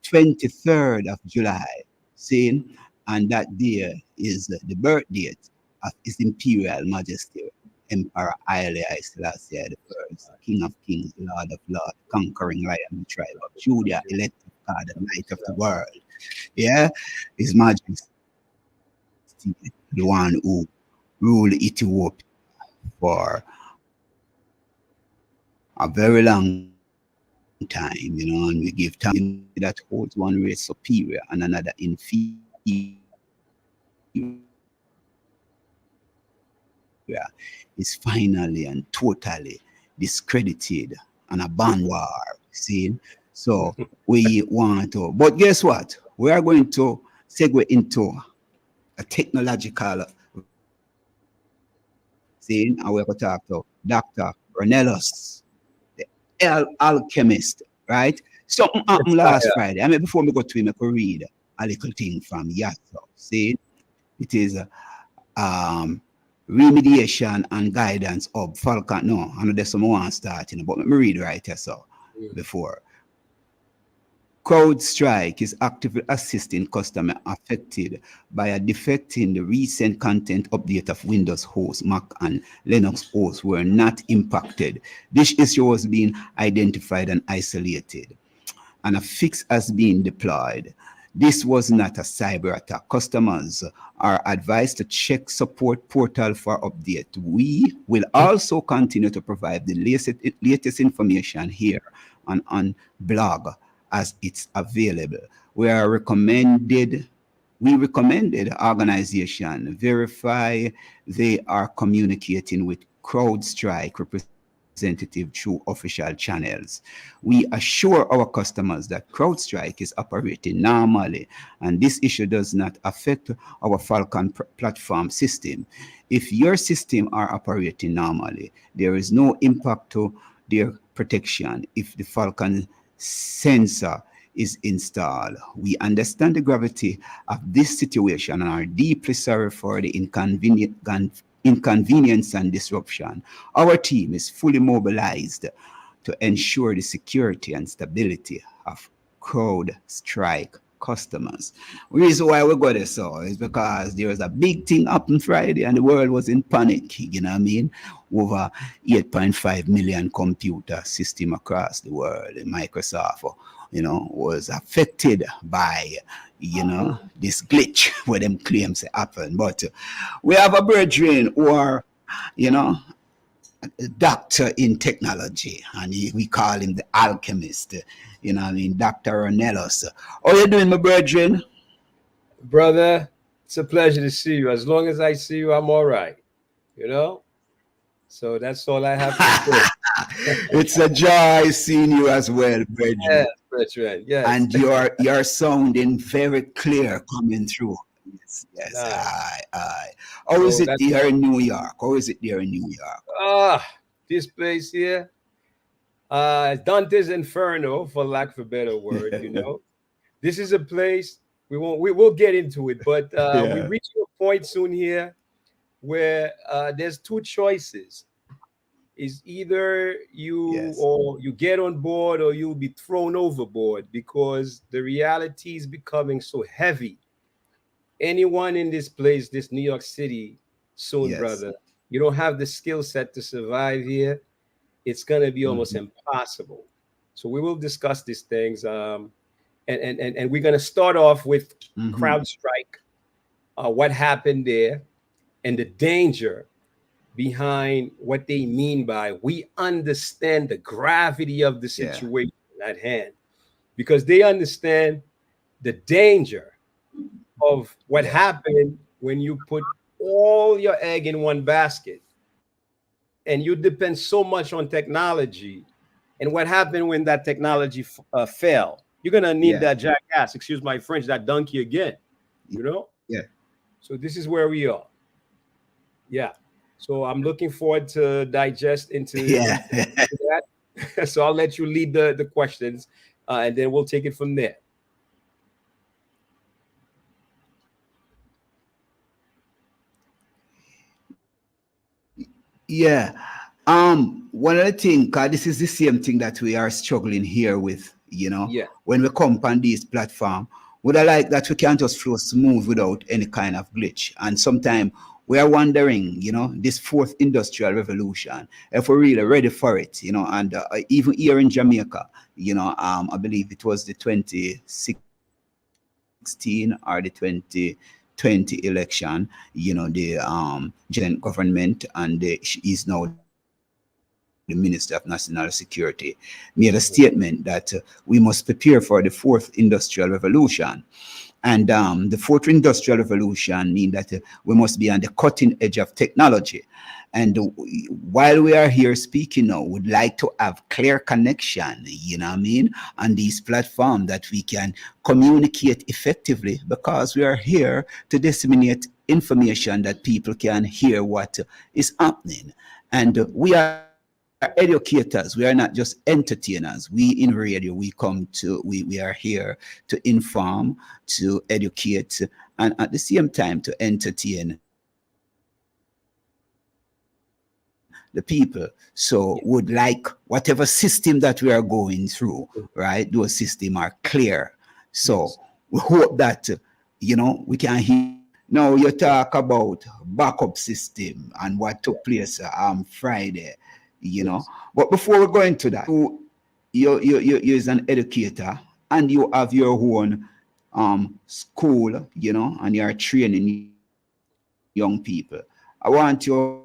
S5: 23rd of July. Saying, and that day is the birth date of His Imperial Majesty, Emperor Haile Selassie I, King of Kings, Lord of Lords, conquering Lion of the tribe of Judah, elected God, the light of the world. Yeah, His Majesty, the one who ruled Ethiopia for a very long time, and we give time that holds one race superior and another inferior. Is finally and totally discredited and a ban war. See? So we want to, but guess what? We are going to segue into a technological scene, and we're going to talk to Dr. Ornelas, the alchemist, right? Something happened last Friday. Before we go to him, I could read a little thing from Yasso. See? It is remediation and guidance of Falcon. No, I know there's someone starting, but let me read right here. So before CrowdStrike is actively assisting customers affected by a defect in the recent content update of Windows hosts. Mac and Linux hosts were not impacted. This issue was being identified and isolated, and a fix has been deployed. This was not a cyber attack. Customers are advised to check support portal for update. We will also continue to provide the latest information here on blog as it's available. We recommended organization verify they are communicating with CrowdStrike representative through official channels. We assure our customers that CrowdStrike is operating normally, and this issue does not affect our Falcon platform system. If your system are operating normally, there is no impact to their protection if the Falcon sensor is installed. We understand the gravity of this situation and are deeply sorry for the inconvenience and disruption. Our team is fully mobilized to ensure the security and stability of CrowdStrike customers. The reason why we got this is because there was a big thing happened Friday and the world was in panic, over 8.5 million computer system across the world. Microsoft, was affected by, this glitch where them claims happen. But we have a brethren who are, a doctor in technology, and we call him the alchemist, Dr. Ornelas. How you doing, my brethren?
S10: Brother, it's a pleasure to see you. As long as I see you, I'm all right, So that's all I have to say.
S5: It's a joy seeing you as well, brethren.
S10: Yes, brethren. Yes.
S5: And you're sounding very clear coming through. Yes. Aye. How is it here in New York?
S10: This place here, Dante's Inferno, for lack of a better word. This is a place we'll get into it, but we reach a point soon here where there's two choices. Is either you get on board or you'll be thrown overboard, because the reality is becoming so heavy. Anyone in this place, this New York City, soon, brother, you don't have the skill set to survive here. It's going to be almost impossible. So we will discuss these things. And we're going to start off with CrowdStrike, what happened there, and the danger behind what they mean by we understand the gravity of the situation at hand, because they understand the danger of what happened when you put all your egg in one basket and you depend so much on technology, and what happened when that technology fell. You're gonna need
S5: Yeah.
S10: that jackass, excuse my French, that donkey again. You know?
S5: Yeah.
S10: So this is where we are. Yeah. So I'm looking forward to digest into
S5: Yeah.
S10: that. So I'll let you lead the questions, and then we'll take it from there.
S5: Yeah. One of the things, cause this is the same thing that we are struggling here with,
S10: Yeah.
S5: when we come on this platform, would I like that we can't just flow smooth without any kind of glitch. And sometimes we are wondering, this fourth industrial revolution, if we're really ready for it, and even here in Jamaica, I believe it was the 2016 or the 2020 election, the general government, and is now the Minister of National Security, made a statement that we must prepare for the fourth industrial revolution. And the fourth industrial revolution means that we must be on the cutting edge of technology. And while we are here speaking now, we'd like to have clear connection, on these platforms that we can communicate effectively, because we are here to disseminate information that people can hear what is happening. And we are educators. We are not just entertainers. We in radio, we are here to inform, to educate, and at the same time to entertain the people. So would like whatever system that we are going through, right? Those systems are clear. So we hope that, we can hear. Now you talk about backup system and what took place Friday. But before we go into that, you is an educator and you have your own school, and you are training young people. I want you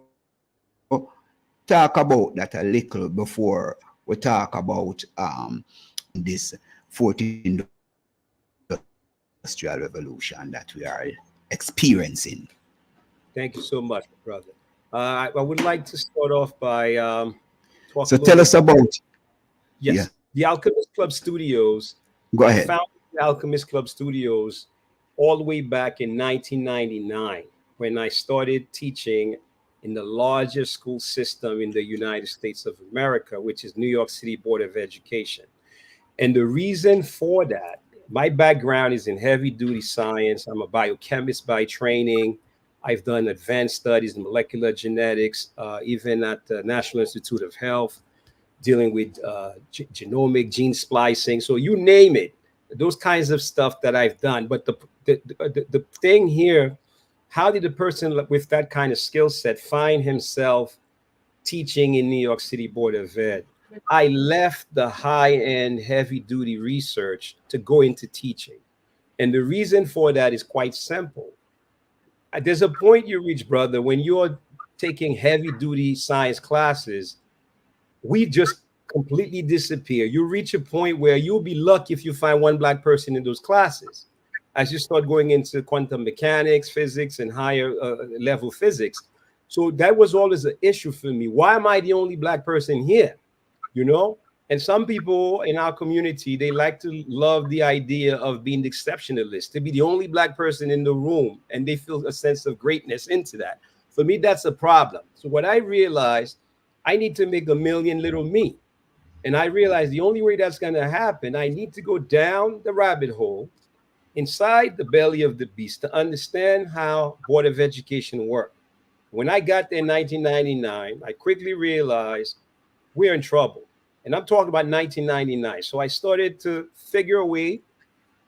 S5: to talk about that a little before we talk about this 14th industrial revolution that we are experiencing.
S10: Thank you so much, brother. I would like to start off by talking.
S5: So tell us about.
S10: Yes, the Alchemist Club Studios.
S5: Go ahead.
S10: I founded the Alchemist Club Studios all the way back in 1999 when I started teaching in the largest school system in the United States of America, which is New York City Board of Education. And the reason for that, my background is in heavy duty science. I'm a biochemist by training. I've done advanced studies in molecular genetics, even at the National Institute of Health, dealing with genomic gene splicing. So you name it, those kinds of stuff that I've done. But the thing here, how did a person with that kind of skill set find himself teaching in New York City Board of Ed? I left the high-end, heavy-duty research to go into teaching. And the reason for that is quite simple. There's a point you reach, brother, when you're taking heavy-duty science classes, we just completely disappear. You reach a point where you'll be lucky if you find one Black person in those classes. As you start going into quantum mechanics, physics, and higher level physics. So that was always an issue for me. Why am I the only Black person here? And some people in our community, they like to love the idea of being the exceptionalist, to be the only Black person in the room, and they feel a sense of greatness into that. For me, that's a problem. So what I realized, I need to make a million little me. And I realized the only way that's going to happen, I need to go down the rabbit hole inside the belly of the beast to understand how Board of Education worked. When I got there in 1999, I quickly realized we're in trouble. And I'm talking about 1999. So I started to figure a way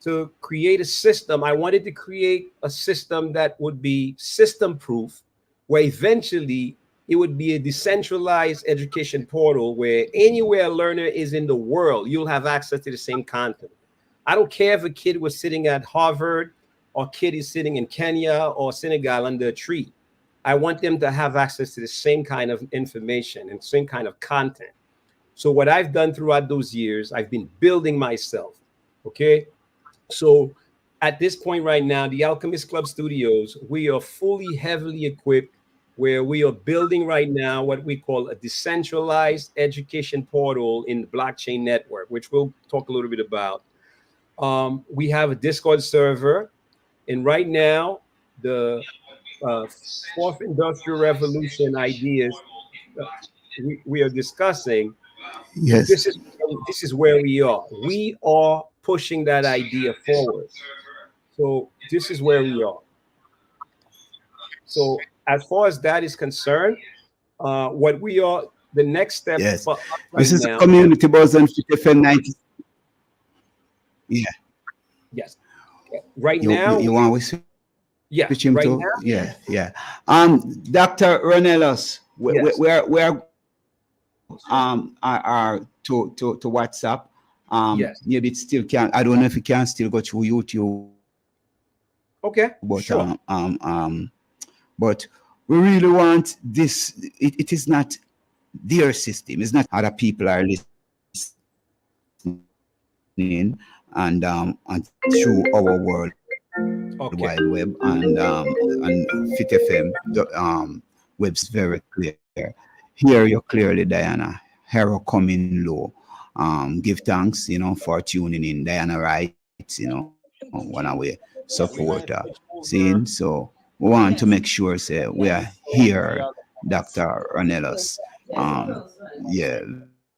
S10: to create a system. I wanted to create a system that would be system proof, where eventually it would be a decentralized education portal where anywhere a learner is in the world, you'll have access to the same content. I don't care if a kid was sitting at Harvard or a kid is sitting in Kenya or Senegal under a tree. I want them to have access to the same kind of information and same kind of content. So what I've done throughout those years, I've been building myself, okay? So at this point right now, the Alchemist Club Studios, we are fully, heavily equipped, where we are building right now what we call a decentralized education portal in the blockchain network, which we'll talk a little bit about. We have a Discord server, and right now the fourth industrial revolution ideas we are discussing.
S5: Yes.
S10: This is where we are. We are pushing that idea forward. So this is where we are. So as far as that is concerned, what we are, the next step.
S5: Yes.
S10: For us
S5: This is
S10: now,
S5: a community buzz on FM 90. Yeah.
S10: Yes. Right
S5: You,
S10: now.
S5: you want to
S10: Yeah.
S5: switch him
S10: Right
S5: to?
S10: now.
S5: Yeah. Yeah. Dr. Ronellos,
S10: Yes.
S5: where are to WhatsApp.
S10: Yes.
S5: Maybe it still can. I don't know if it can still go through YouTube.
S10: Okay.
S5: But
S10: Sure.
S5: but we really want this. It is not their system. It's not other people are listening and through our world wide web and Fit FM web's very clear. Here you're clearly Diana. Hero coming low. Give thanks, for tuning in. Diana writes, one away supporter. Seeing, so we want to make sure say we are here, Dr. Ronellos. Yeah,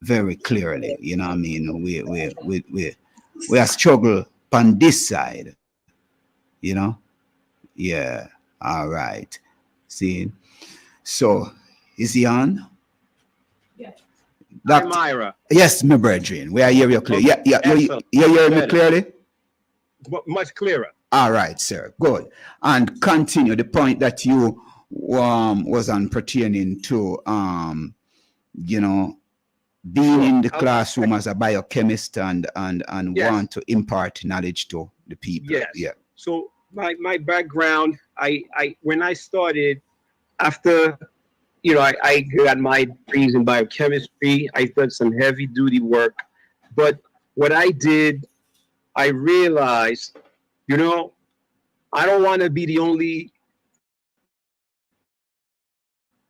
S5: very clearly. You know what I mean? We are struggle on this side. Yeah. All right. See. So is he on?
S11: Yeah.
S5: Dr.
S11: Myra.
S5: Yes, my brethren. We are hear you clear.
S11: Okay.
S5: Yeah. You hear me clearly?
S11: Much clearer.
S5: All right, sir. Good. And continue the point that you was on pertaining to being in the classroom as a biochemist and
S11: Yes.
S5: want to impart knowledge to the people.
S11: Yes.
S5: Yeah.
S11: So my background, I when I started, after I got my degrees in biochemistry, I done some heavy duty work. But what I did, I realized, I don't want to be the only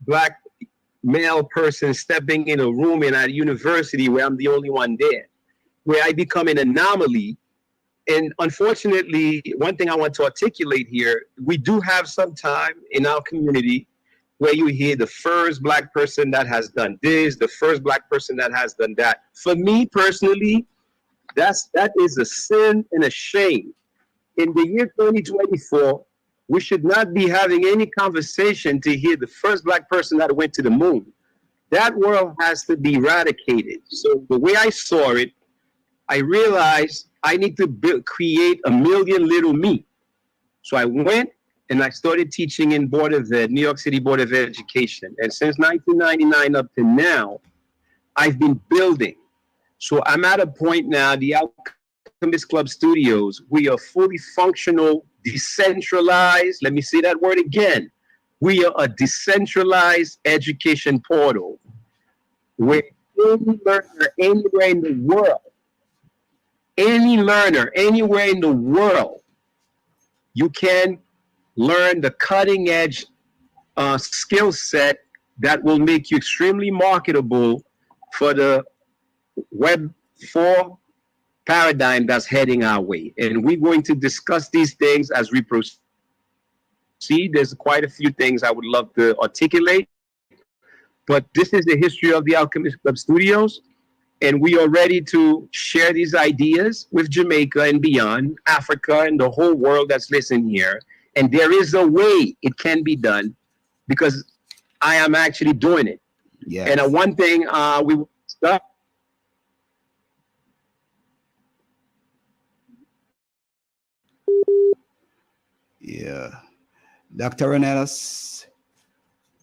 S11: Black male person stepping in a room in a university where I'm the only one there, where I become an anomaly. And unfortunately, one thing I want to articulate here, we do have some time in our community where you hear the first Black person that has done this, the first Black person that has done that. For me personally, that is a sin and a shame. In the year 2024, we should not be having any conversation to hear the first Black person that went to the moon. That world has to be eradicated. So the way I saw it, I realized I need to create a million little me. So I went and I started teaching in Board of Ed, New York City Board of Education. And since 1999 up to now, I've been building. So I'm at a point now, the Alchemist Club Studios, we are fully functional, decentralized. Let me say that word again. We are a decentralized education portal where any learner anywhere in the world, you can learn the cutting edge skill set that will make you extremely marketable for the Web 4 paradigm that's heading our way. And we're going to discuss these things as we proceed. There's quite a few things I would love to articulate, but this is the history of the Alchemist Club Studios. And we are ready to share these ideas with Jamaica and beyond, Africa and the whole world that's listening here. And there is a way it can be done because I am actually doing it.
S5: Yeah.
S11: And one thing we will start.
S5: Yeah. Dr. Ronellos,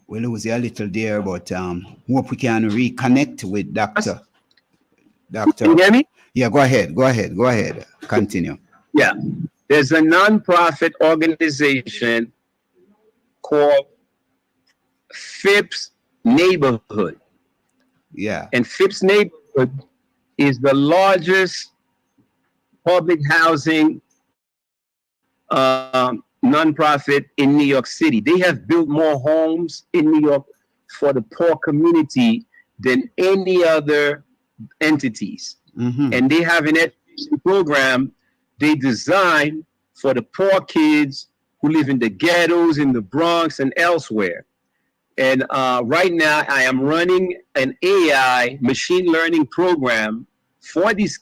S5: we lose you a little there, but hope we can reconnect with Dr.
S11: Can you hear me?
S5: Yeah, go ahead. Continue.
S11: Yeah. There's a nonprofit organization called Phipps Neighborhood.
S5: Yeah.
S11: And Phipps Neighborhood is the largest public housing nonprofit in New York City. They have built more homes in New York for the poor community than any other entities.
S5: Mm-hmm.
S11: And they have an education program they design for the poor kids who live in the ghettos, in the Bronx, and elsewhere. And right now, I am running an AI machine learning program for these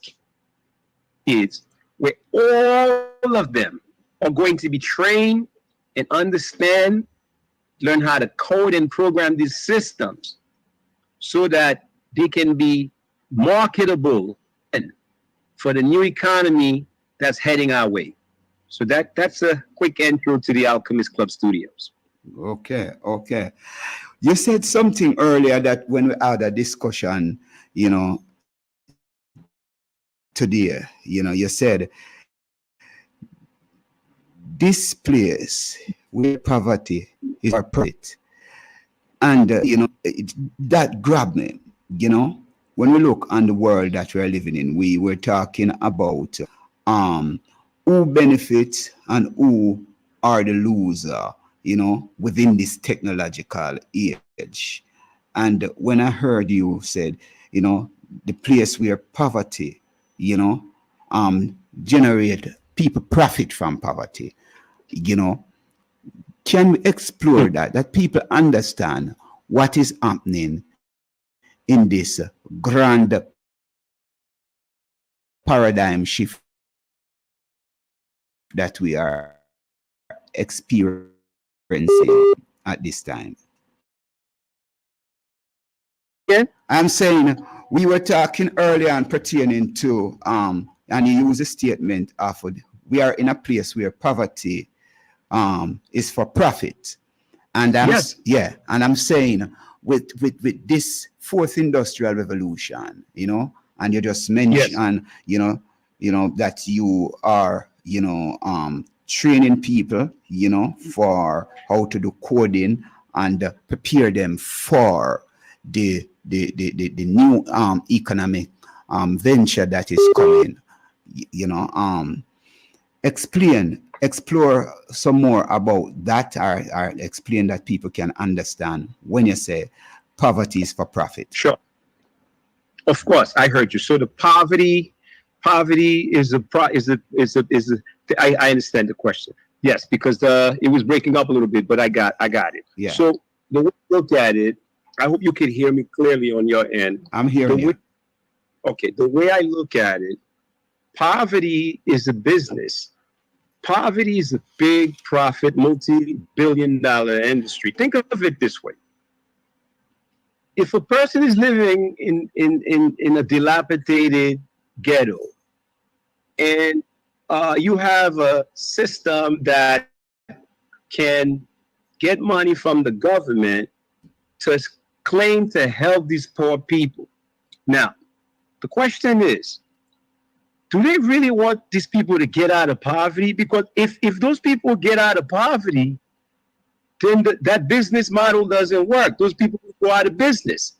S11: kids, where all of them are going to be trained and understand, learn how to code and program these systems so that they can be marketable for the new economy that's heading our way. So that's a quick intro to the Alchemist Club Studios.
S5: Okay. You said something earlier that when we had a discussion, today, you said this place where poverty is our profit. And, that grabbed me, when we look on the world that we're living in, we were talking about who benefits and who are the loser, within this technological age. And when I heard you said, the place where poverty, generate people profit from poverty, can we explore that people understand what is happening in this grand paradigm shift that we are experiencing at this time?
S11: Yeah.
S5: I'm saying we were talking earlier and pertaining to and you use a statement of we are in a place where poverty is for profit. And I'm saying with this fourth industrial revolution, and you just mentioned, that you are, training people, for how to do coding and prepare them for the new economic venture that is coming. Explore some more about that, or explain that people can understand when you say poverty is for profit.
S11: Sure. Of course, I heard you. So the poverty is I understand the question. Yes, because it was breaking up a little bit, but I got it.
S5: Yeah.
S11: So the way I look at it, I hope you can hear me clearly on your end.
S5: I'm hearing you.
S11: Okay, the way I look at it, poverty is a business. Poverty is a big profit, multi-billion-dollar industry. Think of it this way. If a person is living in a dilapidated ghetto, and you have a system that can get money from the government to claim to help these poor people. Now, the question is, do they really want these people to get out of poverty? Because if those people get out of poverty, then that business model doesn't work. Those people go out of business,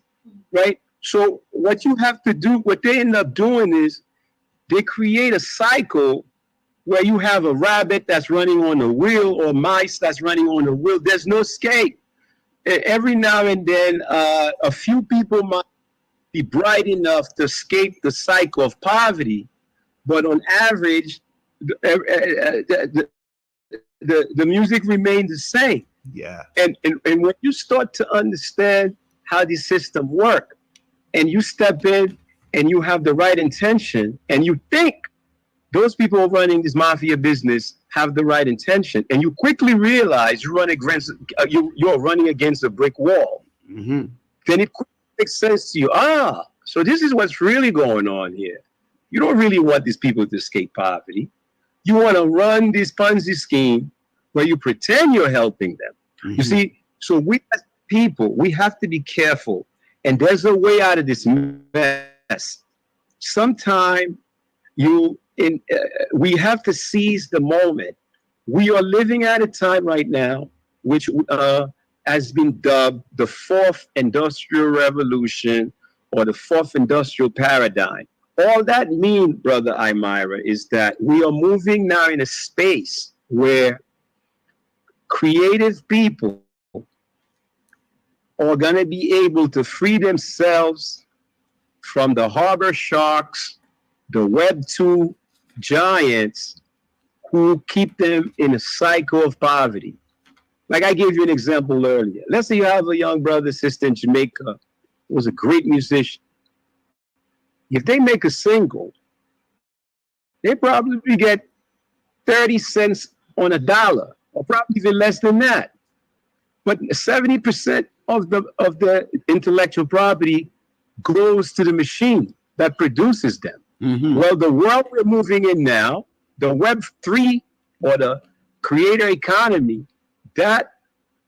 S11: right? So what you have to do, what they end up doing is they create a cycle where you have a rabbit that's running on a wheel or mice that's running on a wheel. There's no escape. Every now and then, a few people might be bright enough to escape the cycle of poverty, but on average, the music remains the same.
S5: Yeah.
S11: And when you start to understand how these systems work, and you step in and you have the right intention, and you think those people running this mafia business have the right intention, and you quickly realize you're running against a brick wall,
S5: mm-hmm.
S11: then it quickly makes sense to you. So this is what's really going on here. You don't really want these people to escape poverty. You want to run this Ponzi scheme where you pretend you're helping them.
S5: Mm-hmm.
S11: You see, so we as people, we have to be careful. And there's a way out of this mess. Sometime we have to seize the moment. We are living at a time right now which has been dubbed the fourth industrial revolution or the fourth industrial paradigm. All that means, Brother Imira, is that we are moving now in a space where creative people are going to be able to free themselves from the harbor sharks, the Web 2 giants who keep them in a cycle of poverty. Like I gave you an example earlier. Let's say you have a young brother, sister in Jamaica who was a great musician. If they make a single, they probably get 30 cents on a dollar, or probably even less than that. But 70% of the intellectual property goes to the machine that produces them.
S5: Mm-hmm.
S11: Well, the world we're moving in now, the Web3 or the creator economy, that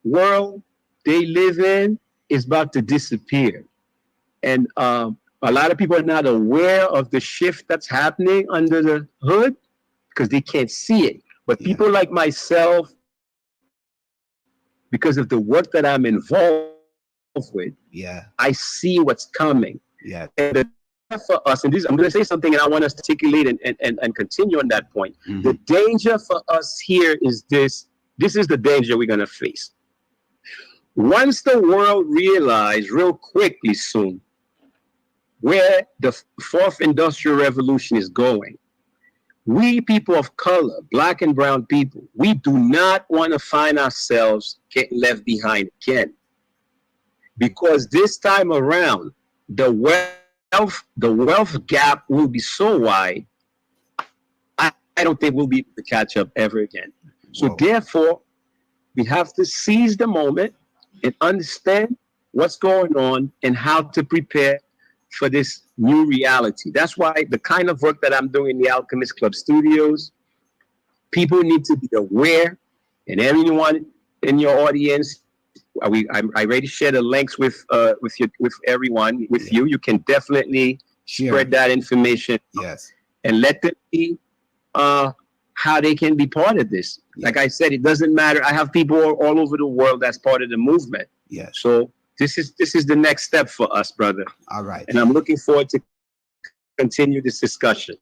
S11: world they live in is about to disappear. And a lot of people are not aware of the shift that's happening under the hood because they can't see it. But people like myself, because of the work that I'm involved with, I see what's coming.
S5: Yeah.
S11: And the for us, and this, I'm going to say something, and I want us to articulate and continue on that point.
S5: Mm-hmm.
S11: The danger for us here is this. This is the danger we're going to face. Once the world realizes real quickly soon where the fourth industrial revolution is going, we people of color, black and brown people, we do not want to find ourselves getting left behind again. Because this time around, the wealth gap will be so wide, I don't think we'll be able to catch up ever again. So therefore, we have to seize the moment and understand what's going on and how to prepare for this new reality. That's why the kind of work that I'm doing in the Alchemist Club Studios, people need to be aware, and everyone in your audience, I already shared the links with everyone, with you. You can definitely spread that information.
S5: Yes.
S11: And let them see how they can be part of this. Like I said, it doesn't matter. I have people all over the world that's part of the movement.
S5: Yes.
S11: So this is the next step for us, brother.
S5: All right.
S11: And I'm looking forward to continue this discussion.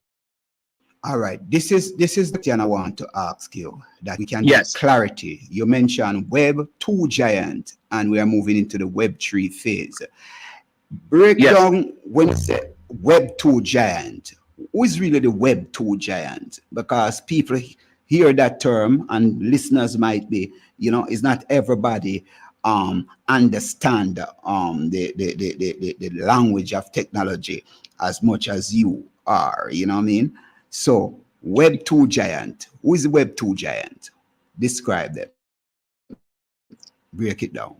S5: All right. This is the thing I want to ask you, that we can get clarity. You mentioned Web 2 giant, and we are moving into the Web 3 phase. Break down when you say Web 2 giant. Who is really the Web 2 giant? Because people hear that term, and listeners might be, it's not everybody understand the language of technology as much as you are. You know what I mean? So Web 2 giant. Who is the Web 2 giant? Describe them. Break it down.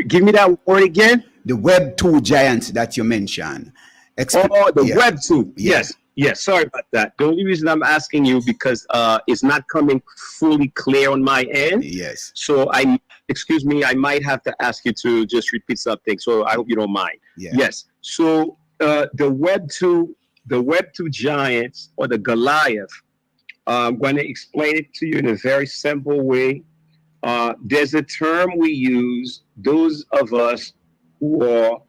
S11: Give me that word again.
S5: The Web 2 giant that you mentioned.
S11: Web 2. Yes. Sorry about that. The only reason I'm asking you because it's not coming fully clear on my end.
S5: Yes.
S11: So excuse me, I might have to ask you to just repeat something. So I hope you don't mind.
S5: Yeah.
S11: Yes. So the Web 2 giants, or the Goliath, I'm going to explain it to you in a very simple way. There's a term we use, those of us who are,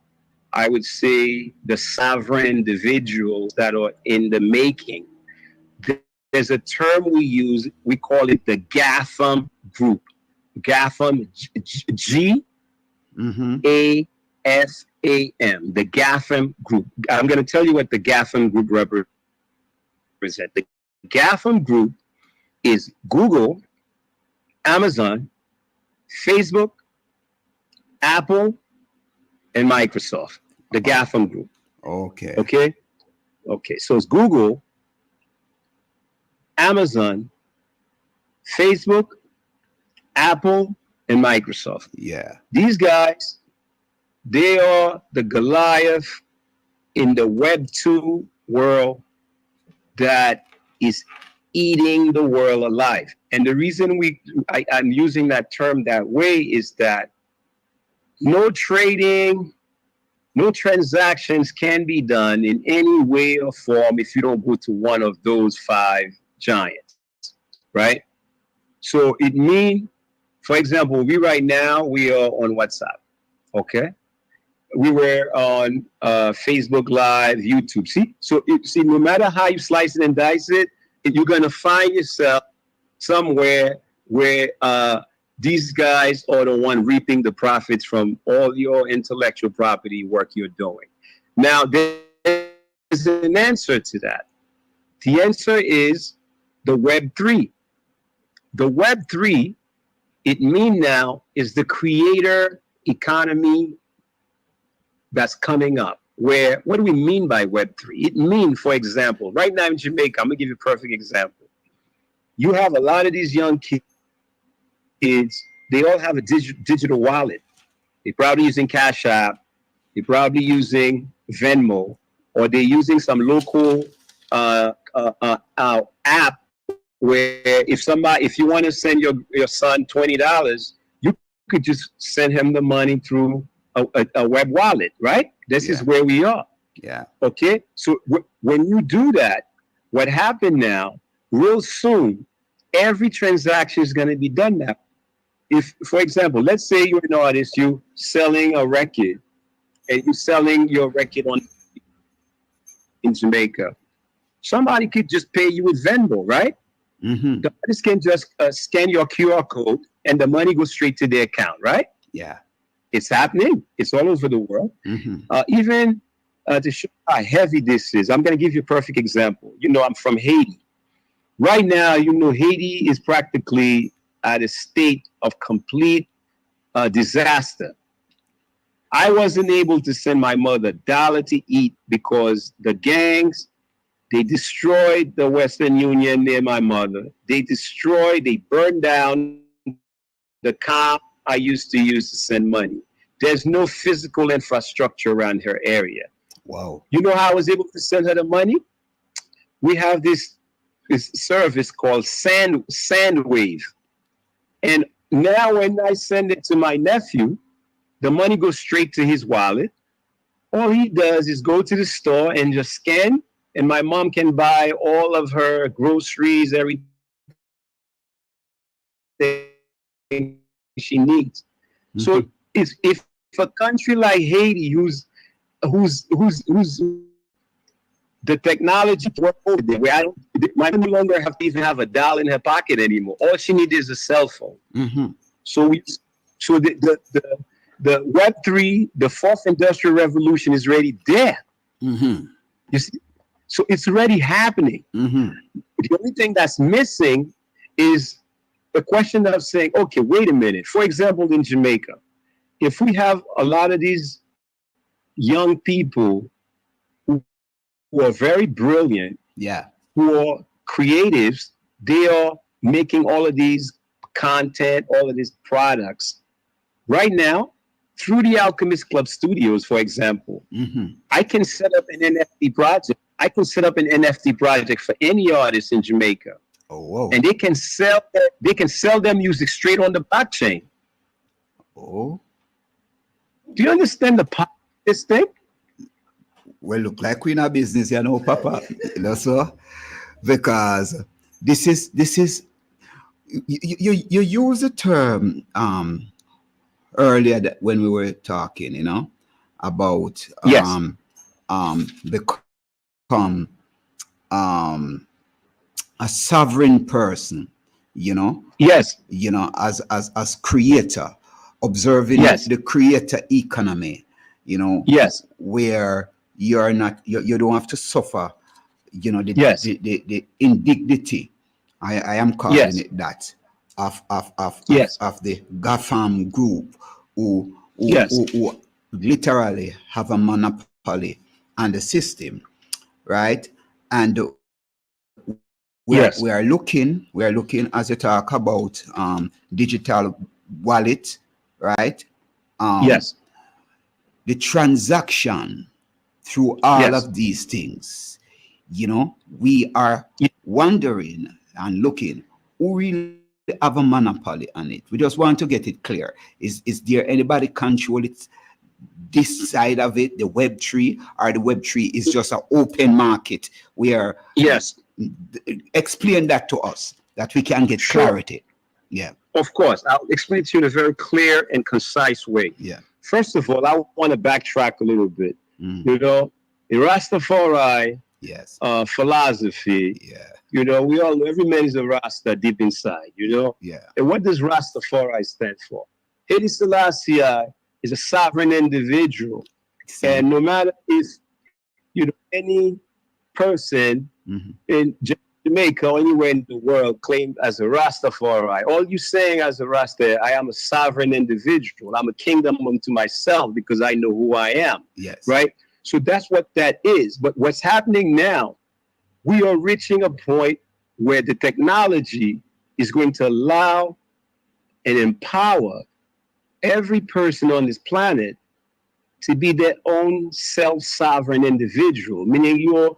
S11: I would say, the sovereign individuals that are in the making. There's a term we use, we call it the GAFAM group. GAFAM, G-A-F-A-M, the GAFAM group. I'm going to tell you what the GAFAM group represents. The GAFAM group is Google, Amazon, Facebook, Apple, and Microsoft, the GAFAM group.
S5: Okay.
S11: So it's Google, Amazon, Facebook, Apple, and Microsoft.
S5: Yeah.
S11: These guys, they are the Goliath in the Web 2 world that is eating the world alive. And the reason I'm using that term that way is that no trading, no transactions can be done in any way or form if you don't go to one of those 5 giants, right? So it means, for example, we are on WhatsApp, okay? We were on Facebook Live, YouTube. See, no matter how you slice it and dice it, you're gonna find yourself somewhere where these guys are the one reaping the profits from all your intellectual property work you're doing. Now, there's an answer to that. The answer is the Web3. The Web3, it means now, is the creator economy that's coming up. Where, what do we mean by Web3? It means, for example, right now in Jamaica, I'm gonna give you a perfect example. You have a lot of these young kids, they all have a digital wallet. They're probably using Cash App, they're probably using Venmo, or they're using some local app where if you want to send your son $20, you could just send him the money through a web wallet, right? This is where we are.
S12: Yeah.
S11: Okay. So when you do that, what happened now, real soon, every transaction is going to be done now. If, for example, let's say you're an artist, you're selling a record, and you're selling your record in Jamaica. Somebody could just pay you with Venmo, right?
S12: Mm-hmm.
S11: The artist can just scan your QR code, and the money goes straight to their account, right?
S12: Yeah.
S11: It's happening. It's all over the world.
S12: Mm-hmm.
S11: Even to show how heavy this is, I'm going to give you a perfect example. You know, I'm from Haiti. Right now, you know, Haiti is practically at a state of complete disaster. I wasn't able to send my mother $1 to eat because the gangs, they destroyed the Western Union near my mother. They burned down the car I used to use to send money. There's no physical infrastructure around her area.
S12: Wow.
S11: You know how I was able to send her the money? We have this service called Sandwave. And now when I send it to my nephew, the money goes straight to his wallet. All he does is go to the store and just scan, and my mom can buy all of her groceries, everything she needs. Mm-hmm. So if a country like Haiti, who's the technology work over there, where I no longer have to even have $1 in her pocket anymore. All she needs is a cell phone.
S12: Mm-hmm.
S11: So the Web3, the fourth industrial revolution is already there.
S12: Mm-hmm.
S11: You see? So it's already happening.
S12: Mm-hmm.
S11: The only thing that's missing is the question of saying, okay, wait a minute. For example, in Jamaica, if we have a lot of these young people who are very brilliant, who are creatives, they are making all of these content, all of these products. Right now, through the Alchemist Club Studios, for example, I can set up an NFT project. I can set up an NFT project for any artist in Jamaica.
S12: Oh, whoa.
S11: And they can sell their music straight on the blockchain.
S12: Oh.
S11: Do you understand the power of this thing?
S12: Well, look like we're in a business, you know, Papa. You know, so because this is you use the term earlier that when we were talking, you know, about become a sovereign person, you know.
S11: Yes.
S12: You know, as creator, observing the creator economy, you know.
S11: Yes.
S12: Where you're not, you don't have to suffer, you know, the indignity. I am calling it that of the GAFAM group who literally have a monopoly on the system, right? And we are looking as you talk about digital wallet, right? The transaction through all of these things, you know, we are wondering and looking who really have a monopoly on it. We just want to get it clear. Is there anybody control it, this side of it, the Web3, or the Web3 is just an open market where explain that to us that we can get clarity. Yeah.
S11: Of course. I'll explain it to you in a very clear and concise way.
S12: Yeah.
S11: First of all, I want to backtrack a little bit. You know, the Rastafari philosophy, you know, we all know every man is a Rasta deep inside, you know?
S12: Yeah.
S11: And what does Rastafari stand for? Haile Selassie is a sovereign individual. And no matter if, you know, any person in Jamaica or anywhere in the world claimed as a Rastafari. All you saying as a Rasta, I am a sovereign individual. I'm a kingdom unto myself because I know who I am.
S12: Yes.
S11: Right? So that's what that is. But what's happening now, we are reaching a point where the technology is going to allow and empower every person on this planet to be their own self-sovereign individual, meaning you're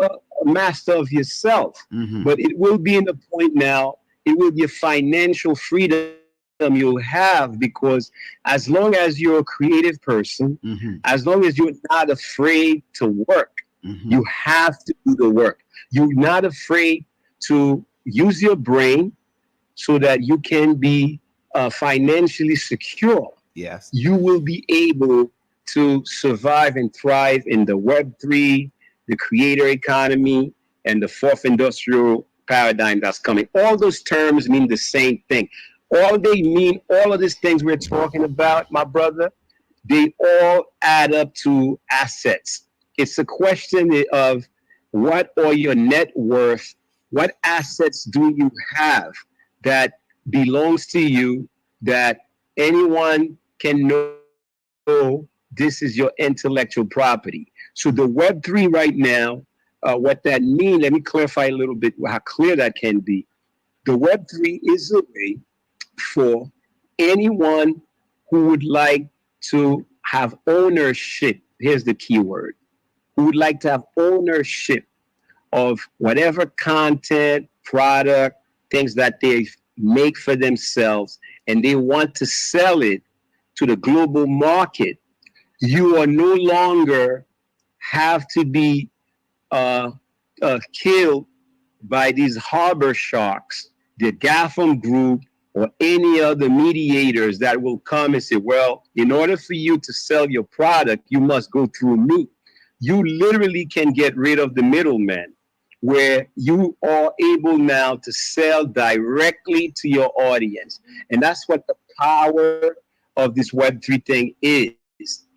S11: a master of yourself. But it will be in the point now, it will be a financial freedom you'll have, because as long as you're a creative person, as long as you're not afraid to work, you have to do the work. You're not afraid to use your brain so that you can be financially secure.
S12: Yes.
S11: You will be able to survive and thrive in the Web3, the creator economy, and the fourth industrial paradigm that's coming. All those terms mean the same thing. All they mean, all of these things we're talking about, my brother, they all add up to assets. It's a question of what are your net worth? What assets do you have that belongs to you that anyone can know this is your intellectual property? So the Web3 right now, what that means, let me clarify a little bit how clear that can be. The Web3 is a way for anyone who would like to have ownership, here's the key word, who would like to have ownership of whatever content, product, things that they make for themselves, and they want to sell it to the global market. You are no longer have to be killed by these harbor sharks, the GAFAM group, or any other mediators that will come and say, well, in order for you to sell your product, you must go through me. You literally can get rid of the middleman, where you are able now to sell directly to your audience. And that's what the power of this Web3 thing is.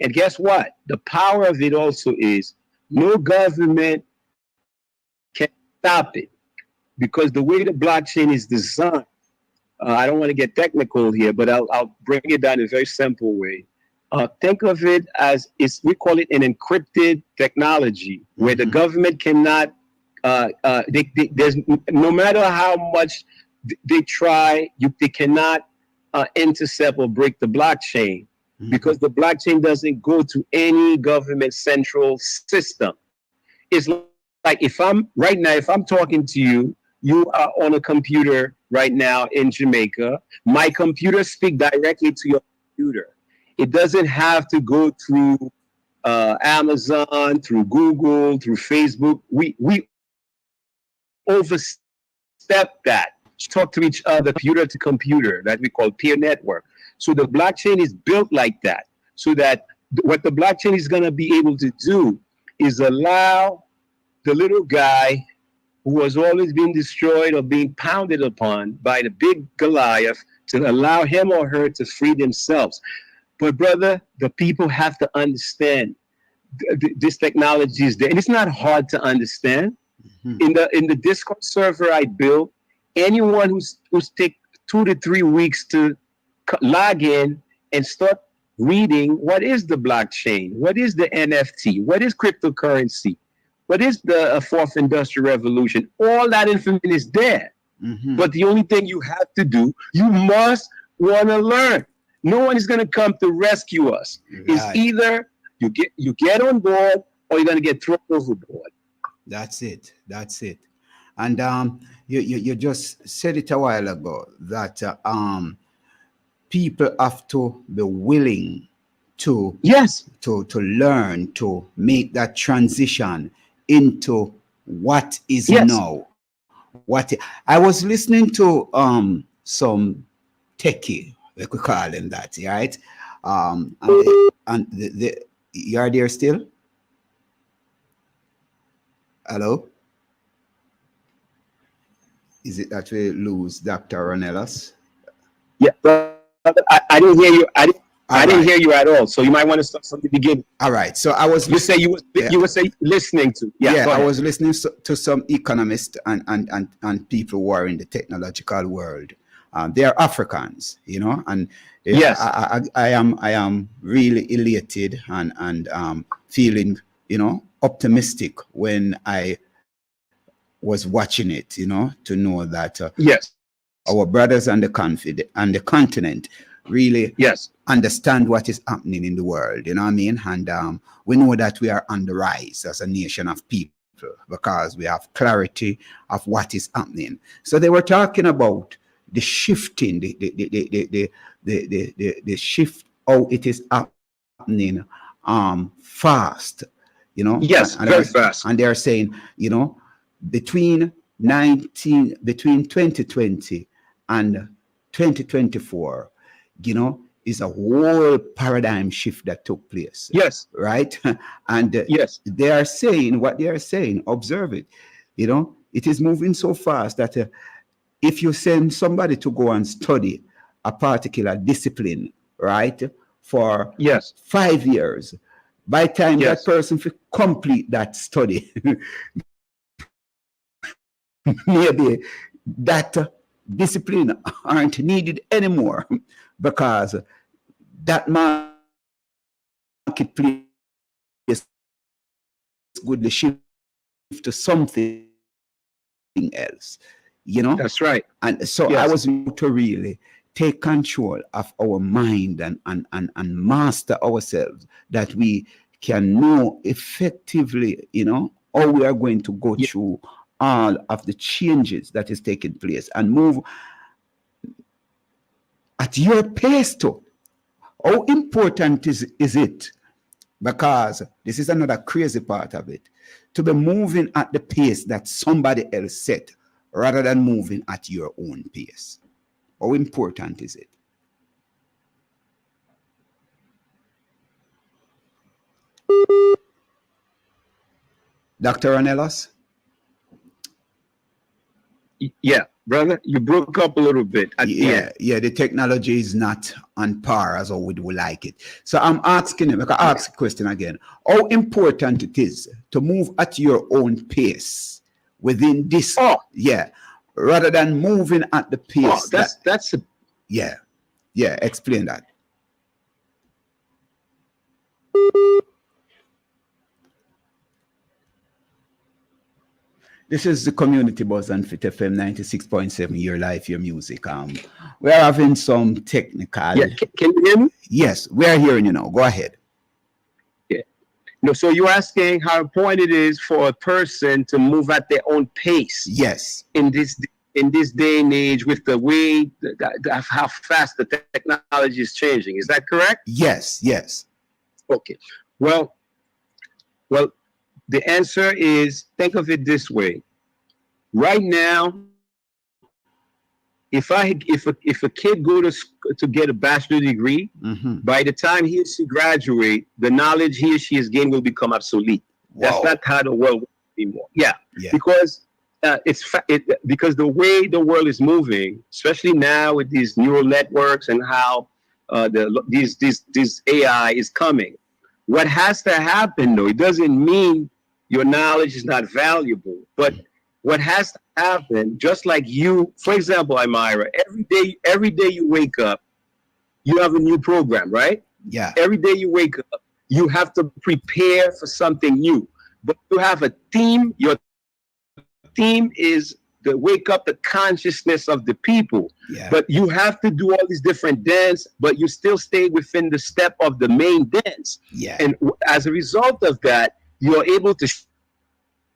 S11: And guess what? The power of it also is no government can stop it, because the way the blockchain is designed, I don't want to get technical here, but I'll bring it down in a very simple way. Think of it as, we call it an encrypted technology, where the government cannot, there's no matter how much they try, they cannot intercept or break the blockchain, because the blockchain doesn't go to any government central system. It's like if I'm talking to you, you are on a computer right now in Jamaica. My computer speaks directly to your computer. It doesn't have to go through Amazon, through Google, through Facebook. We overstep that. Talk to each other, computer to computer, that we call peer network. So the blockchain is built like that, so that what the blockchain is going to be able to do is allow the little guy who was always being destroyed or being pounded upon by the big Goliath to allow him or her to free themselves. But brother, the people have to understand this technology is there, and it's not hard to understand. In the Discord server I built, anyone who's take 2 to 3 weeks to log in and start reading what is the blockchain, what is the NFT, what is cryptocurrency, what is the fourth industrial revolution, all that information is there. But the only thing you have to do, you must want to learn. No one is going to come to rescue us. Right. It's either you get on board or you're going to get thrown overboard.
S12: That's it. That's it. And you just said it a while ago that people have to be willing to to learn, to make that transition into what is now. I was listening to some techie, we could call them that, right? You are there still? Hello? Is it that we lose Dr. Ornelas?
S11: Yeah, I didn't hear you. I didn't hear you at all, so you might want to start from the beginning.
S12: All right. So I was.
S11: You were listening to.
S12: Yeah, I was listening to some economists and people who are in the technological world. They are Africans, you know, and
S11: yes,
S12: I am really elated and feeling, you know, optimistic when I was watching it, you know, to know that
S11: yes,
S12: our brothers on the continent really understand what is happening in the world, you know what I mean? And we know that we are on the rise as a nation of people because we have clarity of what is happening. So they were talking about the shifting, the shift, how it is happening fast, you know?
S11: Yes, very fast.
S12: And they're saying, you know, between 2020 and 2024, you know, is a whole paradigm shift that took place.
S11: Yes.
S12: Right? And
S11: yes,
S12: they are saying what they are saying. Observe it. You know, it is moving so fast that if you send somebody to go and study a particular discipline, right, for 5 years, by the time that person will complete that study, maybe that discipline aren't needed anymore because that marketplace would shift to something else, you know.
S11: That's right.
S12: And so I was to really take control of our mind and master ourselves, that we can know effectively, you know, how we are going to go through all of the changes that is taking place and move at your pace too. How important is it? Because this is another crazy part of it, to be moving at the pace that somebody else set rather than moving at your own pace. How important is it? Dr. Ornelas?
S11: Yeah, brother, you broke up a little bit.
S12: The technology is not on par as how we would like it. So I'm asking him, I can ask the question again. How important it is to move at your own pace within this, rather than moving at the pace. Explain that. This is the Community Buzz on Fit FM 96.7, your life, your music. We're having some technical.
S11: Yeah, can you hear me?
S12: Yes, we're hearing you now. Go ahead.
S11: Yeah. No, so you're asking how important it is for a person to move at their own pace.
S12: Yes.
S11: In this day and age, with the way how fast the technology is changing. Is that correct?
S12: Yes.
S11: Okay. Well, the answer is, think of it this way. Right now, if a kid go to get a bachelor's degree, by the time he or she graduate, the knowledge he or she has gained will become obsolete. Whoa. That's not how the world works anymore. Yeah. Because because the way the world is moving, especially now with these neural networks and how this AI is coming. What has to happen, though, it doesn't mean your knowledge is not valuable, but what has to happen, just like you, for example, Amira, every day you wake up, you have a new program, right?
S12: Yeah.
S11: Every day you wake up, you have to prepare for something new, but you have a theme. Your theme is to wake up the consciousness of the people.
S12: Yeah.
S11: But you have to do all these different dance, but you still stay within the step of the main dance.
S12: Yeah.
S11: And as a result of that, you're able to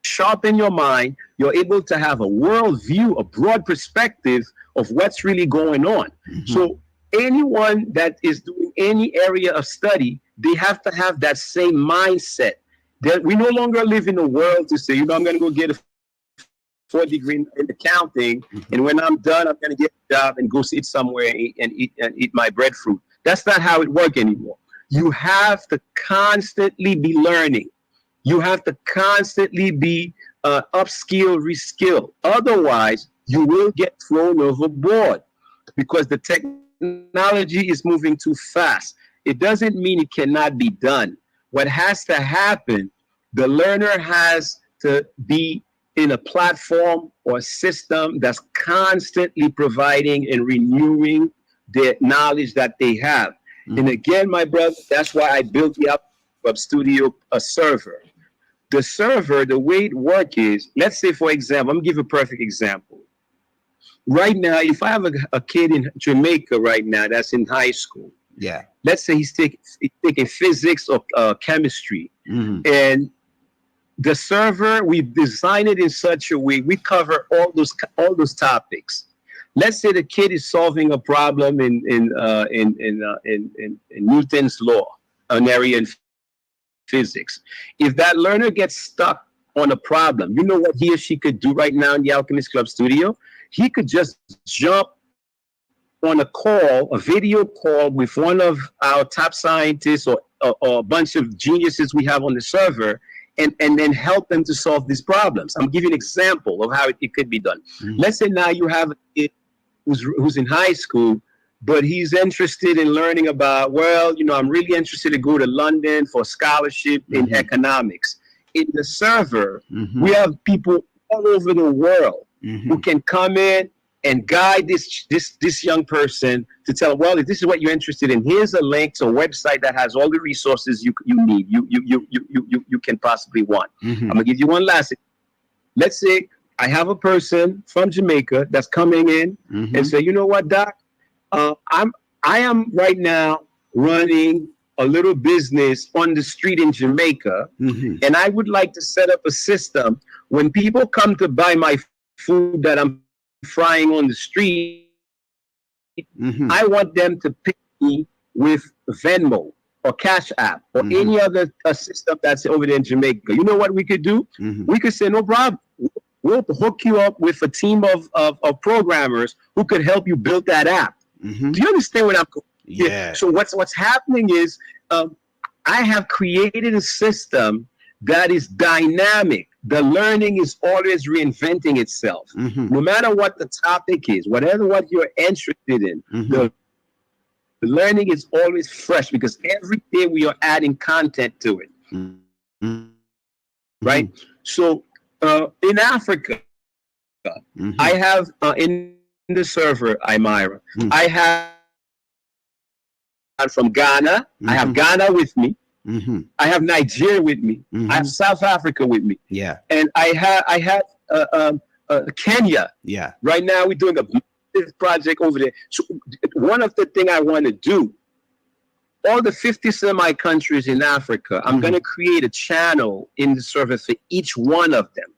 S11: sharpen your mind. You're able to have a world view, a broad perspective of what's really going on. So anyone that is doing any area of study, they have to have that same mindset. That we no longer live in a world to say, I'm going to go get a 4th degree in accounting, and when I'm done, I'm going to get a job and go sit somewhere and eat my breadfruit. That's not how it works anymore. You have to constantly be learning. You have to constantly be upskill, reskill. Otherwise, you will get thrown overboard because the technology is moving too fast. it doesn't mean it cannot be done. What has to happen, the learner has to be in a platform or system that's constantly providing and renewing the knowledge that they have. And again, my brother, that's why I built the Up Studio a server. The server, the way it works is, let's say, for example, I'm gonna give you a perfect example. Right now, if I have a kid in Jamaica right now that's in high school,
S12: yeah,
S11: let's say he's taking physics or chemistry, and the server, we've designed it in such a way we cover all those topics. Let's say the kid is solving a problem in Newton's law, an area in physics. If that learner gets stuck on a problem, you know what he or she could do right now in the Alchemist Club studio? He could just jump on a call, a video call with one of our top scientists or a bunch of geniuses we have on the server, and then help them to solve these problems. I'm giving an example of how it could be done. Let's say now you have a kid who's in high school, but he's interested in learning about, well, you know, I'm really interested to go to London for scholarship in economics. In the server, we have people all over the world who can come in and guide this young person to tell them, well, if this is what you're interested in, here's a link to a website that has all the resources you need, you can possibly want. I'm gonna give you one last. Let's say I have a person from Jamaica that's coming in and say, you know what, Doc, I am right now running a little business on the street in Jamaica, and I would like to set up a system when people come to buy my food that I'm frying on the street, I want them to pay me with Venmo or Cash App or any other system that's over there in Jamaica. You know what we could do? We could say, no problem. We'll hook you up with a team of programmers who could help you build that app. Do you understand what I'm going?
S12: Yeah.
S11: So what's happening is I have created a system that is dynamic. The learning is always reinventing itself. No matter what the topic is, whatever what you're interested in, the learning is always fresh because every day we are adding content to it. Right? So in Africa, I have in the server, Imira, I have from Ghana, I have Ghana with me. I have Nigeria with me. I have South Africa with me.
S12: Yeah.
S11: And I have Kenya.
S12: Yeah.
S11: Right now we're doing a massive project over there. So one of the things I want to do, all the 50 semi countries in Africa, I'm going to create a channel in the server for each one of them.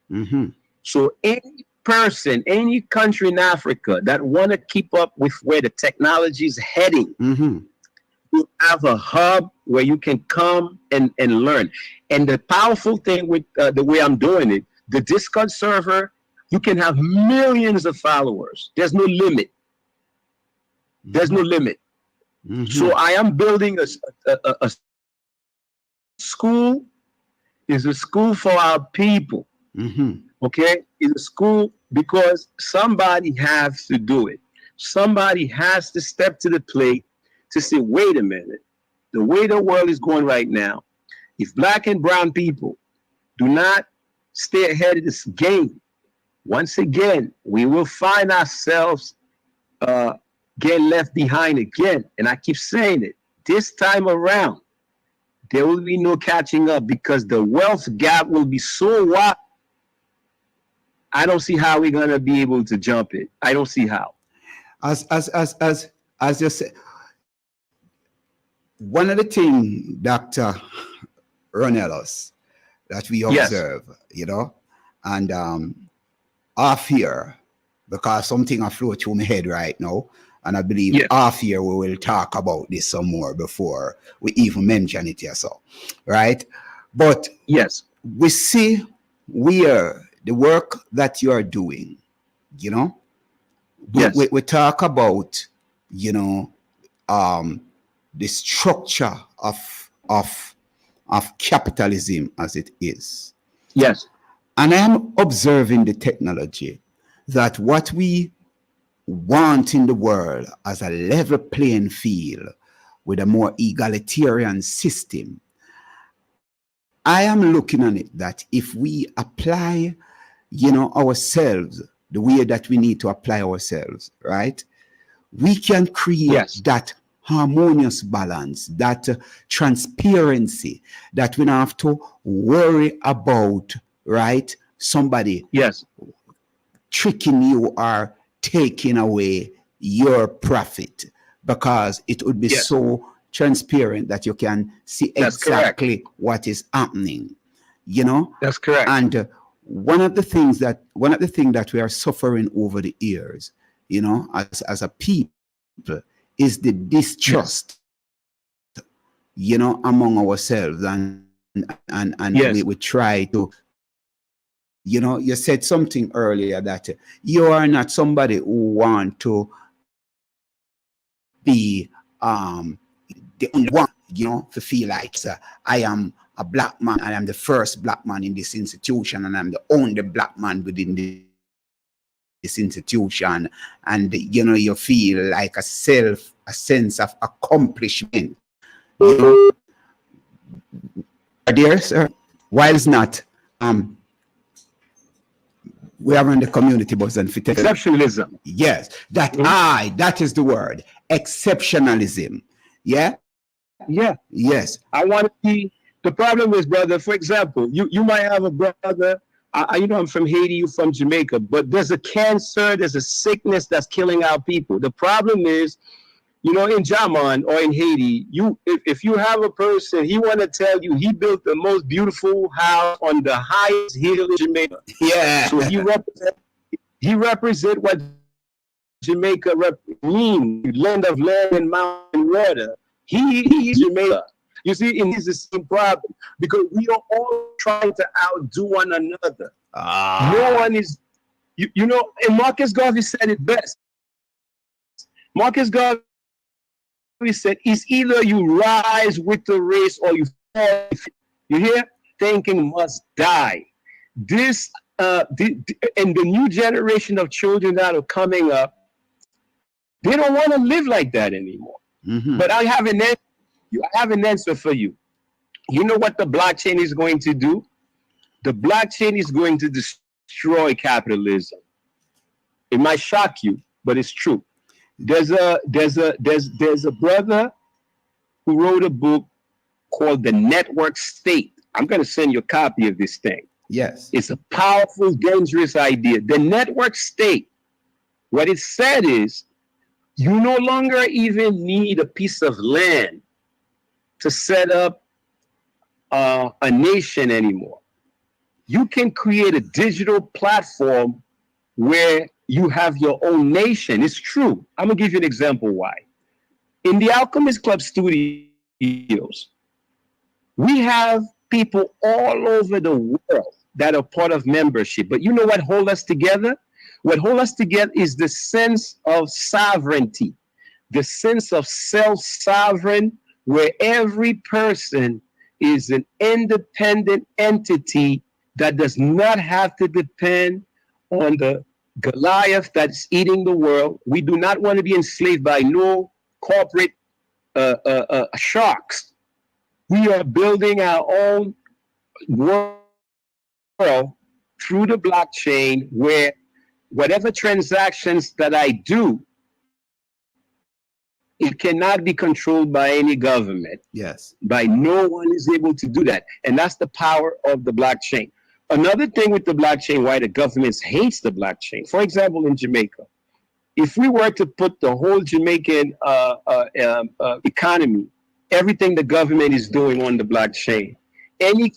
S11: So any person, any country in Africa that want to keep up with where the technology is heading, you have a hub where you can come and learn. And the powerful thing with the way I'm doing it, the Discord server, you can have millions of followers. There's no limit. There's no limit. So I am building a school. Is a school for our people. Okay? It's a school because somebody has to do it. Somebody has to step to the plate to say, wait a minute, the way the world is going right now, if black and brown people do not stay ahead of this game, once again, we will find ourselves getting left behind again. And I keep saying it, this time around, there will be no catching up because the wealth gap will be so wide. I don't see how we're going to be able to jump it. I don't see how.
S12: As you said, one of the things, Dr. Ronellos, that we observe, you know, and off here, because something I flow through my head right now, and I believe off here we will talk about this some more before we even mention it here, so, right? But we see where the work that you are doing, you know, we talk about, you know, the structure of capitalism as it is. And I'm observing the technology that what we want in the world as a level playing field, with a more egalitarian system, I am looking on it that if we apply, ourselves the way that we need to apply ourselves, right, we can create that harmonious balance, that transparency, that we don't have to worry about, right, somebody tricking you or taking away your profit, because it would be so transparent that you can see exactly what is happening.
S11: That's correct.
S12: And one of the things that we are suffering over the years, as a people, is the distrust, among ourselves, and we try to, you said something earlier that you are not somebody who want to be the only one, to feel like I am a black man, I am the first black man in this institution, and I'm the only black man within this institution, and you feel like a sense of accomplishment. Dear sir, while it's not we are on the community bus and fit
S11: exceptionalism.
S12: Yes, that is the word, exceptionalism. Yeah. Yes.
S11: I want to be. The problem is, brother, for example, you might have a brother, I'm from Haiti, you from Jamaica, but there's a cancer, there's a sickness that's killing our people. The problem is, in Jamaica or in Haiti, if you have a person, he want to tell you he built the most beautiful house on the highest hill in Jamaica.
S12: Yeah.
S11: So he represent what Jamaica means, land of land and mountain water. He is Jamaica. You see, and this is the same problem, because we are all trying to outdo one another. No one is, and Marcus Garvey said it best. Marcus Garvey said, it's either you rise with the race or you fall. You hear? Thinking must die. This, and the new generation of children that are coming up, they don't want to live like that anymore. But I have an answer for you. You know what the blockchain is going to do? The blockchain is going to destroy capitalism. It might shock you, but it's true. There's a brother who wrote a book called The Network State. I'm going to send you a copy of this thing.
S12: Yes.
S11: It's a powerful, dangerous idea. The network state, what it said is, you no longer even need a piece of land to set up a nation anymore. You can create a digital platform where you have your own nation. It's true. I'm gonna give you an example why. In the Alchemist Club studios, we have people all over the world that are part of membership. But you know what holds us together? What holds us together is the sense of sovereignty, the sense of self-sovereign, where every person is an independent entity that does not have to depend on the Goliath that's eating the world. We do not want to be enslaved by no corporate sharks. We are building our own world through the blockchain, where whatever transactions that I do, it cannot be controlled by any government.
S12: Yes.
S11: By no one is able to do that. And that's the power of the blockchain. Another thing with the blockchain, why the government hates the blockchain. For example, in Jamaica, if we were to put the whole Jamaican economy, everything the government is doing on the blockchain, any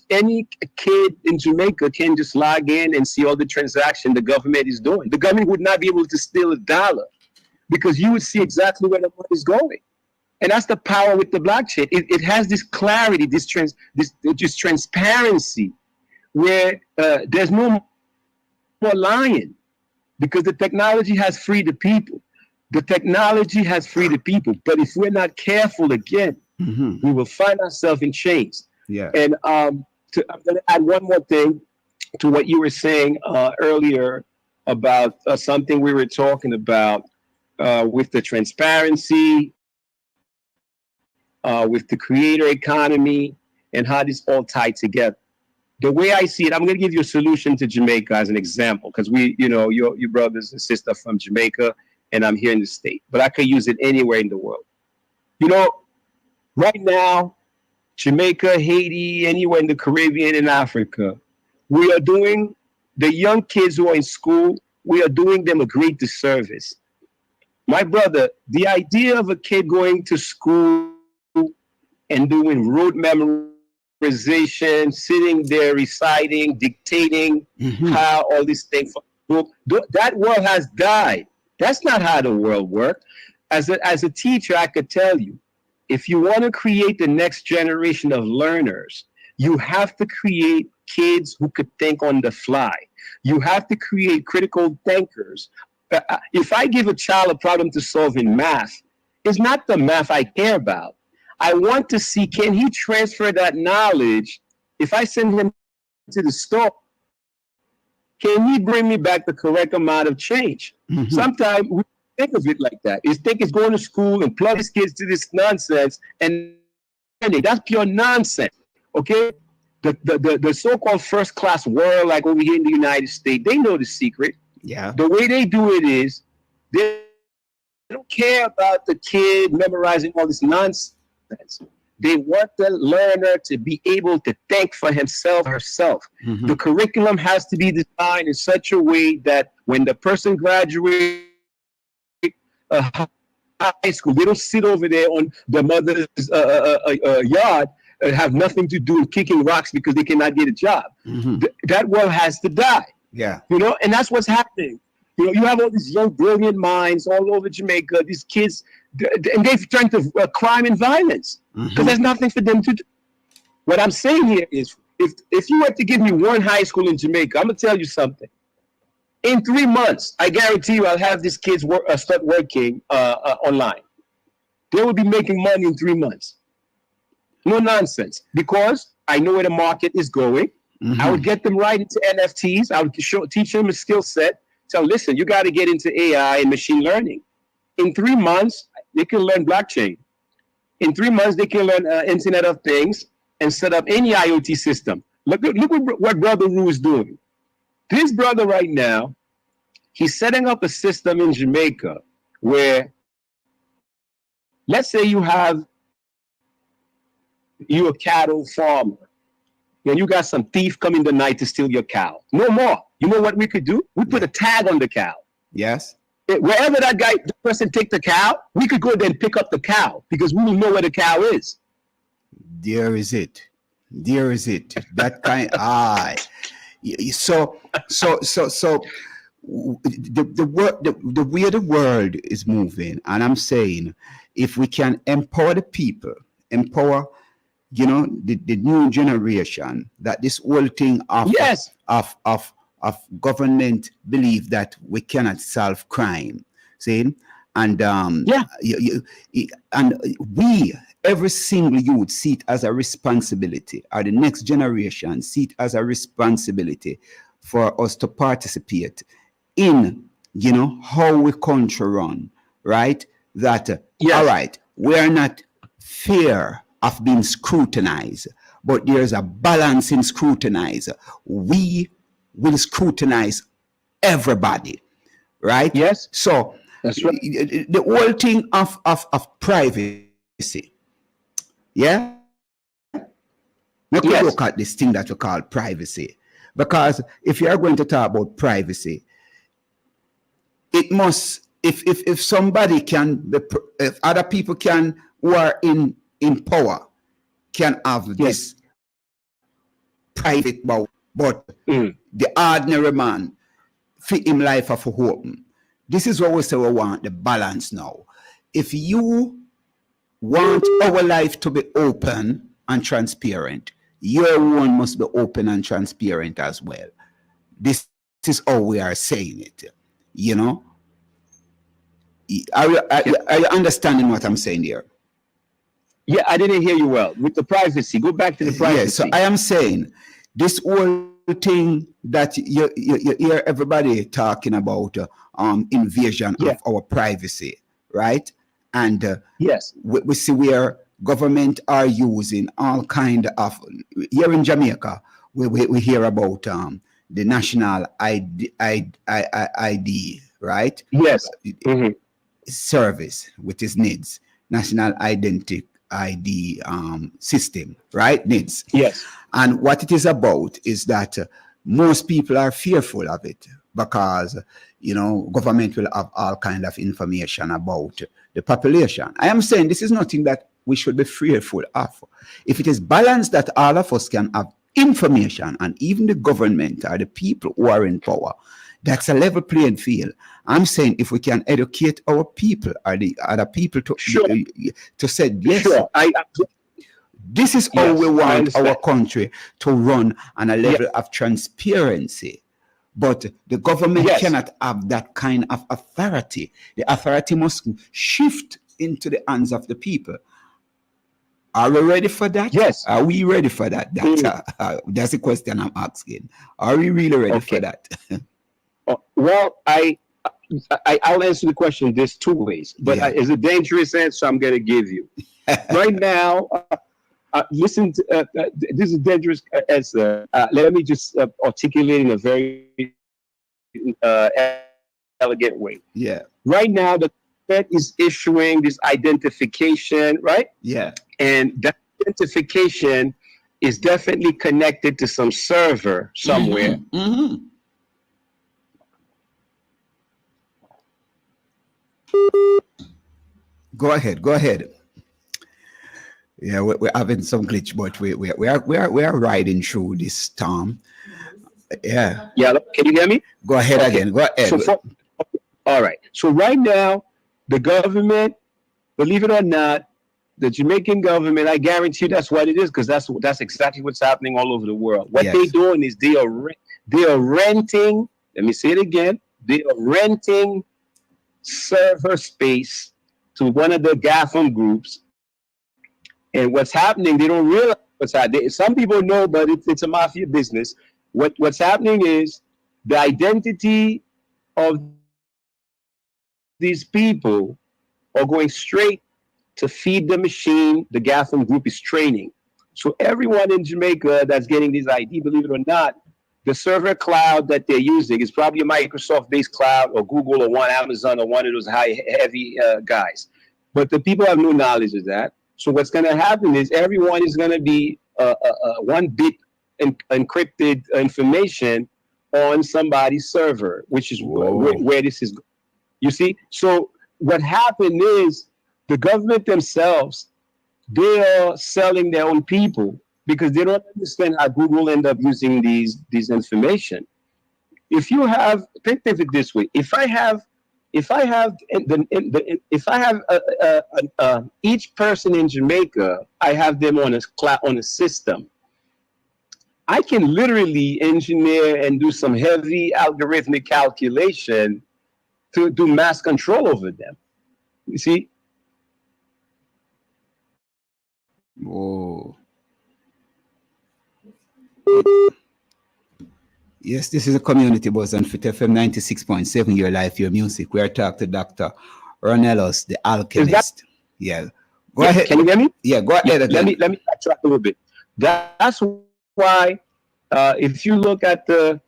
S11: kid in Jamaica can just log in and see all the transactions the government is doing. The government would not be able to steal a dollar, because you would see exactly where the money is going. And that's the power with the blockchain. It has this clarity, this transparency, where there's no more lying, because the technology has freed the people. The technology has freed the people. But if we're not careful again, we will find ourselves in chains.
S12: Yeah.
S11: And I'm going to add one more thing to what you were saying earlier about something we were talking about with the transparency with the creator economy and how this all tied together. The way I see it, I'm going to give you a solution to Jamaica as an example, because your brothers and sister from Jamaica, and I'm here in the state, but I could use it anywhere in the world. Right now, Jamaica, Haiti, anywhere in the Caribbean and Africa, we are doing the young kids who are in school, we are doing them a great disservice. My brother, the idea of a kid going to school and doing rote memorization, sitting there reciting, dictating how all these things, that world has died. That's not how the world works. As a teacher, I could tell you, if you want to create the next generation of learners, you have to create kids who could think on the fly. You have to create critical thinkers. If I give a child a problem to solve in math, it's not the math I care about. I want to see, can he transfer that knowledge? If I send him to the store, can he bring me back the correct amount of change? Sometimes we think of it like that. You think it's going to school and plug his kids to this nonsense, and that's pure nonsense. Okay? The so-called first-class world, like over here in the United States, they know the secret.
S12: Yeah.
S11: The way they do it is they don't care about the kid memorizing all this nonsense. They want the learner to be able to think for himself or herself. The curriculum has to be designed in such a way that when the person graduates high school, they don't sit over there on the mother's yard and have nothing to do with kicking rocks because they cannot get a job. That world has to die.
S12: Yeah.
S11: And that's what's happening. You have all these young, brilliant minds all over Jamaica, these kids, and they've turned to crime and violence because there's nothing for them to do. What I'm saying here is, if you were to give me one high school in Jamaica, I'm going to tell you something. In 3 months, I guarantee you I'll have these kids start working online. They will be making money in 3 months. No nonsense. Because I know where the market is going. I would get them right into NFTs. I would teach them a skill set. So listen, you got to get into AI and machine learning. In 3 months, they can learn blockchain. In 3 months, they can learn Internet of Things and set up any IoT system. Look what Brother Rue is doing. This brother right now, he's setting up a system in Jamaica where, let's say you're a cattle farmer, and you got some thief come in the night to steal your cow. No more. You know what we could do? We put a tag on the cow.
S12: Yes.
S11: Wherever the person take the cow, we could go there and pick up the cow because we will know where the cow is.
S12: There is it. That kind. So the way the world is moving, and I'm saying, if we can empower the people, empower, the new generation, that this whole thing of government believe that we cannot solve crime, see, and and we, every single youth, see it as a responsibility, or the next generation see it as a responsibility for us to participate in, how we country run, right? That all right, we are not fear of being scrutinized, but there's a balance in scrutinize. We will scrutinize everybody, right?
S11: Yes.
S12: So
S11: that's right.
S12: The whole thing of privacy, yeah. Let's look at this thing that we call privacy, because if you are going to talk about privacy, it must, if somebody can, if other people can, who are in power, can have this private, but the ordinary man, fit him life of hope. This is what we say we want, the balance now. If you want our life to be open and transparent, your one must be open and transparent as well. This is how we are saying it, Are you understanding what I'm saying here?
S11: Yeah, I didn't hear you well. With the privacy, go back to the privacy.
S12: Yeah, so I am saying this whole thing that you hear everybody talking about invasion of our privacy, right? And we see where government are using all kind of, here in Jamaica, we hear about the national ID, right?
S11: Yes.
S12: Service, which is NIDS, National Identity ID System, right? NIDS.
S11: Yes.
S12: And what it is about is that most people are fearful of it because, you know, government will have all kind of information about the population. I am saying this is nothing that we should be fearful of. If it is balanced that all of us can have information, and even the government or the people who are in power, that's a level playing field. I'm saying if we can educate our people or the other people to say yes, this is how we want our country to run on a level of transparency. But the government cannot have that kind of authority. The authority must shift into the hands of the people. Are we ready for that?
S11: Yes.
S12: Are we ready for that? That's the question I'm asking. Are we really ready for that?
S11: Well, I'll answer the question this two ways, but it's a dangerous answer I'm going to give you. Right now, listen, this is a dangerous answer. Let me just articulate in a very elegant way.
S12: Yeah.
S11: Right now, the Fed is issuing this identification, right?
S12: Yeah.
S11: And that identification is definitely connected to some server somewhere.
S12: Go ahead. Yeah, we're having some glitch, but we are riding through this storm. Yeah.
S11: Yeah. Can you hear me?
S12: Go ahead again. Go ahead.
S11: All right. So right now, the government, believe it or not, the Jamaican government, I guarantee you that's what it is, because that's exactly what's happening all over the world. What they're doing is they are renting. Let me say it again. They are renting server space to one of the GAFAM groups. And what's happening, they don't realize what's happening. Some people know, but it's a mafia business. What's happening is the identity of these people are going straight to feed the machine the GAFAM group is training. So everyone in Jamaica that's getting this ID, believe it or not, the server cloud that they're using is probably a Microsoft-based cloud or Google or one Amazon or one of those heavy guys. But the people have no knowledge of that. So what's going to happen is everyone is going to be one bit encrypted information on somebody's server, which is where this is. You see? So what happened is the government themselves, they are selling their own people because they don't understand how Google end up using these information. If you have, think of it this way: if I have each person in Jamaica, I have them on a system. I can literally engineer and do some heavy algorithmic calculation to do mass control over them. You see?
S12: Whoa. Yes, this is a community buzz on Fit FM 96.7, your life, your music. We are talking to Dr. Ronellos, the alchemist. Yeah. Go ahead.
S11: Can you hear me?
S12: Yeah, go ahead.
S11: Let me backtrack a little bit. That's why if you look at the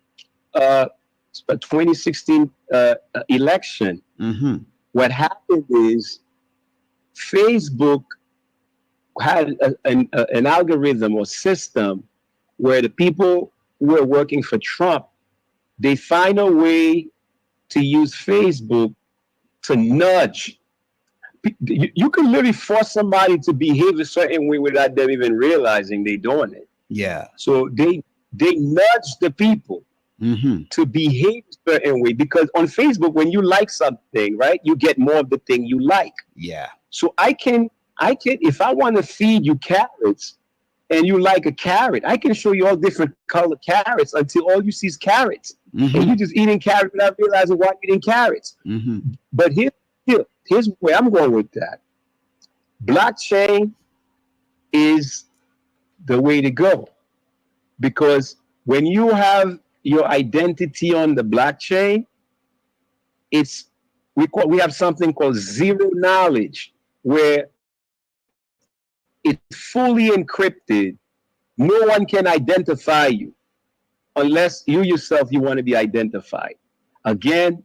S11: 2016 election, what happened is Facebook had an algorithm or system where the people who were working for Trump, they find a way to use Facebook to nudge. You can literally force somebody to behave a certain way without them even realizing they're doing it.
S12: Yeah.
S11: So they nudge the people to behave a certain way, because on Facebook, when you like something, right, you get more of the thing you like.
S12: Yeah.
S11: So I can, if I want to feed you carrots and you like a carrot, I can show you all different colored carrots until all you see is carrots. And you're just eating carrots without realizing why you're eating carrots. But here's where I'm going with that. Blockchain is the way to go, because when you have your identity on the blockchain, we have something called zero knowledge, where it's fully encrypted. No one can identify you unless you yourself, you want to be identified. Again,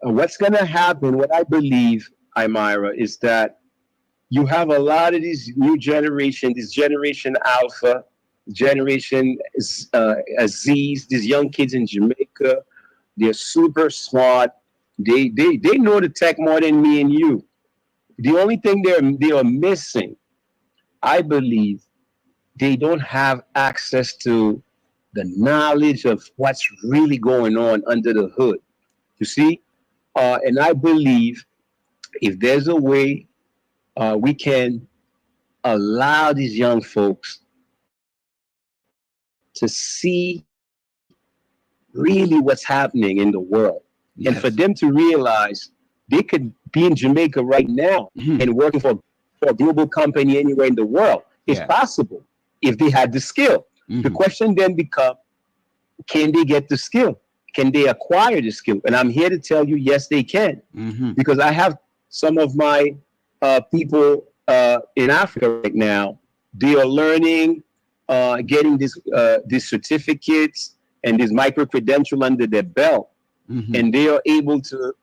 S11: what's going to happen, what I believe, Imira, is that you have a lot of these new generation, this generation Alpha, generation Z's, these young kids in Jamaica. They're super smart. They know the tech more than me and you. The only thing they are missing, I believe, they don't have access to the knowledge of what's really going on under the hood. You see? And I believe if there's a way we can allow these young folks to see really what's happening in the world. Yes. And for them to realize they could be in Jamaica right now and working for a global company anywhere in the world. It's possible if they had the skill. The question then becomes, can they get the skill? Can they acquire the skill? And I'm here to tell you, yes, they can. Because I have some of my people in Africa right now. They are learning, getting these certificates and this micro-credential under their belt. And they are able to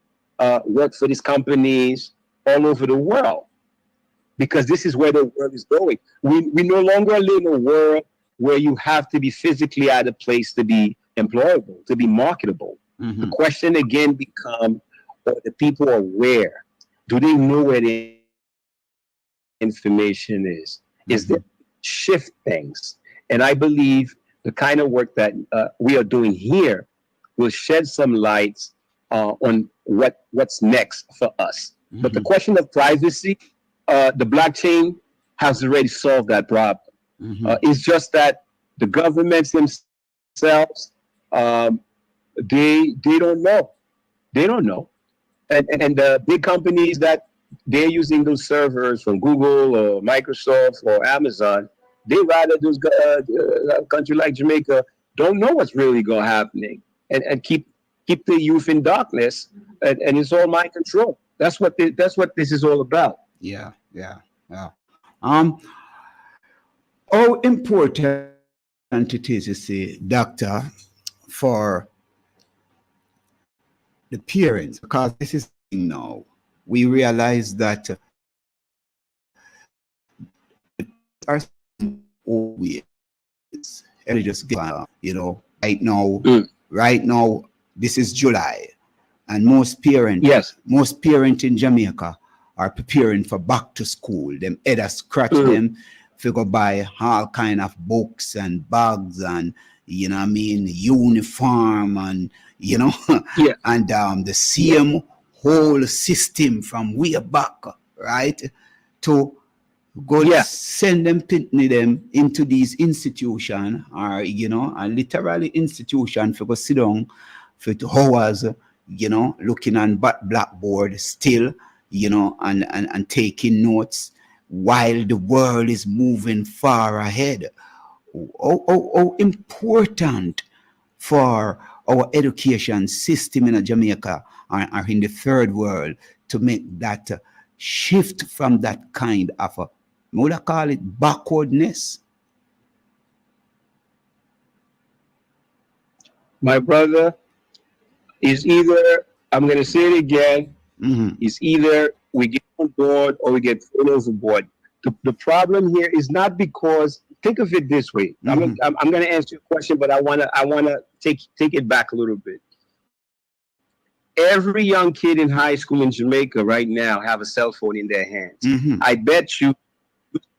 S11: work for these companies all over the world. Because this is where the world is going. We no longer live in a world where you have to be physically at a place to be employable, to be marketable. The question again becomes, are the people aware? Do they know where the information is? Is there shift things? And I believe the kind of work that we are doing here will shed some light on what's next for us. But the question of privacy, the blockchain has already solved that problem. It's just that the governments themselves, they don't know. They don't know. And the big companies that they're using those servers from Google or Microsoft or Amazon, they rather those a country like Jamaica don't know what's really going to happening and keep the youth in darkness, and it's all mind control. That's what this is all about.
S12: Yeah. How important it is, you see, Doctor, for the parents, because this is now we realize that are always just right now this is July, and most parents in Jamaica are preparing for back to school. Them either scratch them to go buy all kind of books and bags and uniform and and the same whole system from way back, right? To go send them into these institutions or literally institution for go sit down for 2 hours, looking on blackboard still, and taking notes while the world is moving far ahead. How important for our education system in Jamaica or in the third world to make that shift from that kind of I would call it backwardness.
S11: My brother, is either, I'm going to say it again, is either we get on board or we get thrown overboard. The problem here is not because, think of it this way. I'm going to answer your question, but I want to take it back a little bit. Every young kid in high school in Jamaica right now have a cell phone in their hands. I bet you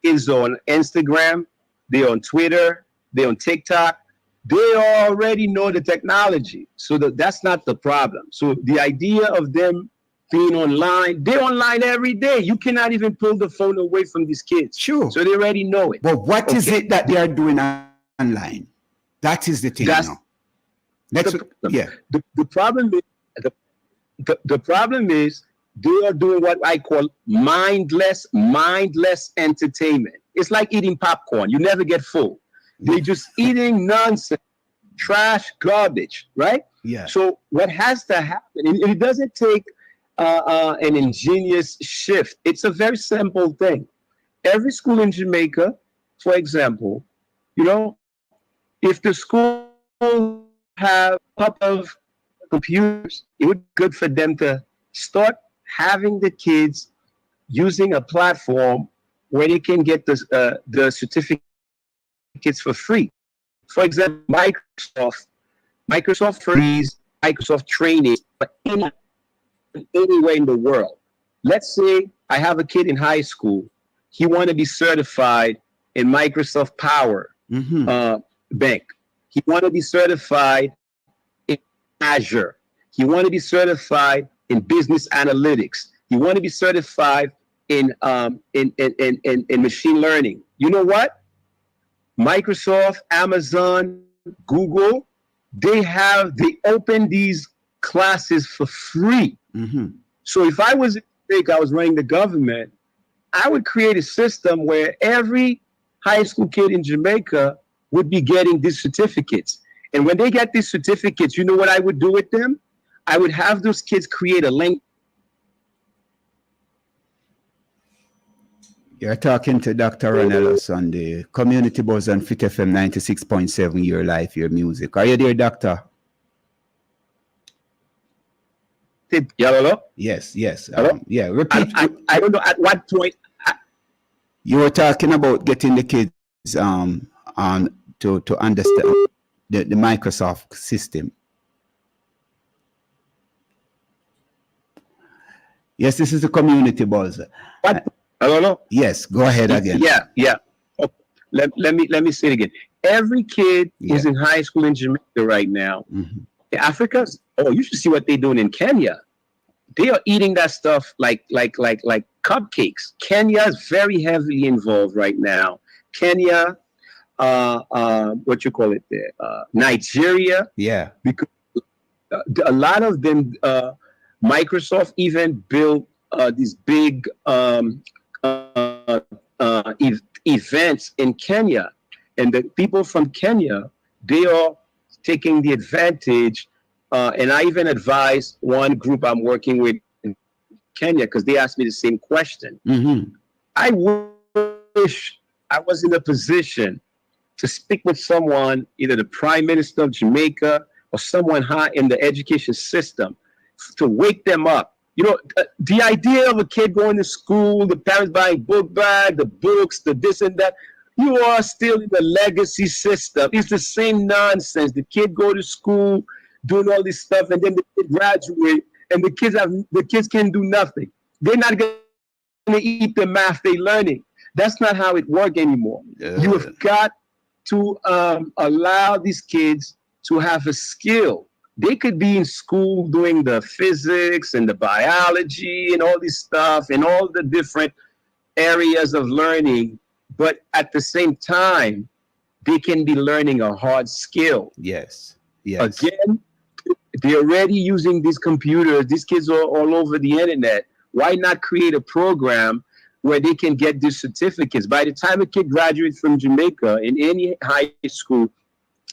S11: kids are on Instagram, they're on Twitter, they're on TikTok. They already know the technology. So that's not the problem. So the idea of them being online, they're online every day. You cannot even pull the phone away from these kids.
S12: Sure.
S11: So they already know it.
S12: But what is it that they are doing online? That is the thing now.
S11: The problem is, the problem is they are doing what I call mindless entertainment. It's like eating popcorn. You never get full. They're just eating nonsense, trash, garbage, right?
S12: Yeah.
S11: So what has to happen, and it doesn't take an ingenious shift. It's a very simple thing. every school in Jamaica, for example, you know, if the school have a couple of computers, it would be good for them to start having the kids using a platform where they can get the certificates for free. For example, Microsoft frees Microsoft training for anywhere in the world. Let's say I have a kid in high school. He want to be certified in Microsoft Power Bank. He want to be certified in Azure. He want to be certified in business analytics. He want to be certified in machine learning. You know what? Microsoft, Amazon, Google, they open these classes for free. So if I was running the government, I would create a system where every high school kid in Jamaica would be getting these certificates. And when they get these certificates, you know what I would do with them? I would have those kids create a link.
S12: You're talking to Dr. Ranellos on the Community Buzz on Fit FM 96.7, Your Life, Your Music. Are you there, Doctor?
S11: Hello?
S12: Yes.
S11: Hello?
S12: Yeah, repeat.
S11: I don't know at what point.
S12: You were talking about getting the kids to understand the Microsoft system. Yes, this is the Community Buzz.
S11: Hello?
S12: Yes, go ahead again.
S11: Yeah. Okay. Let me say it again. Every kid is in high school in Jamaica right now. Africa's, you should see what they're doing in Kenya. They are eating that stuff like cupcakes. Kenya is very heavily involved right now. Kenya, what you call it there? Nigeria.
S12: Yeah.
S11: Because a lot of them, Microsoft even built these big events in Kenya, and the people from Kenya, they are taking the advantage. And I even advised one group I'm working with in Kenya because they asked me the same question. I wish I was in a position to speak with someone, either the Prime Minister of Jamaica or someone high in the education system, to wake them up. You know, the idea of a kid going to school, the parents buying book bag, the books, the this and that, you are still in the legacy system. It's the same nonsense. The kid go to school, doing all this stuff, and then the kid graduate, and the kids can do nothing. They're not going to eat the math they're learning. That's not how it works anymore. You have got to allow these kids to have a skill. They could be in school doing the physics and the biology and all this stuff and all the different areas of learning, but at the same time, they can be learning a hard skill.
S12: Yes.
S11: Again, they're already using these computers. These kids are all over the internet. Why not create a program where they can get these certificates? By the time a kid graduates from Jamaica in any high school,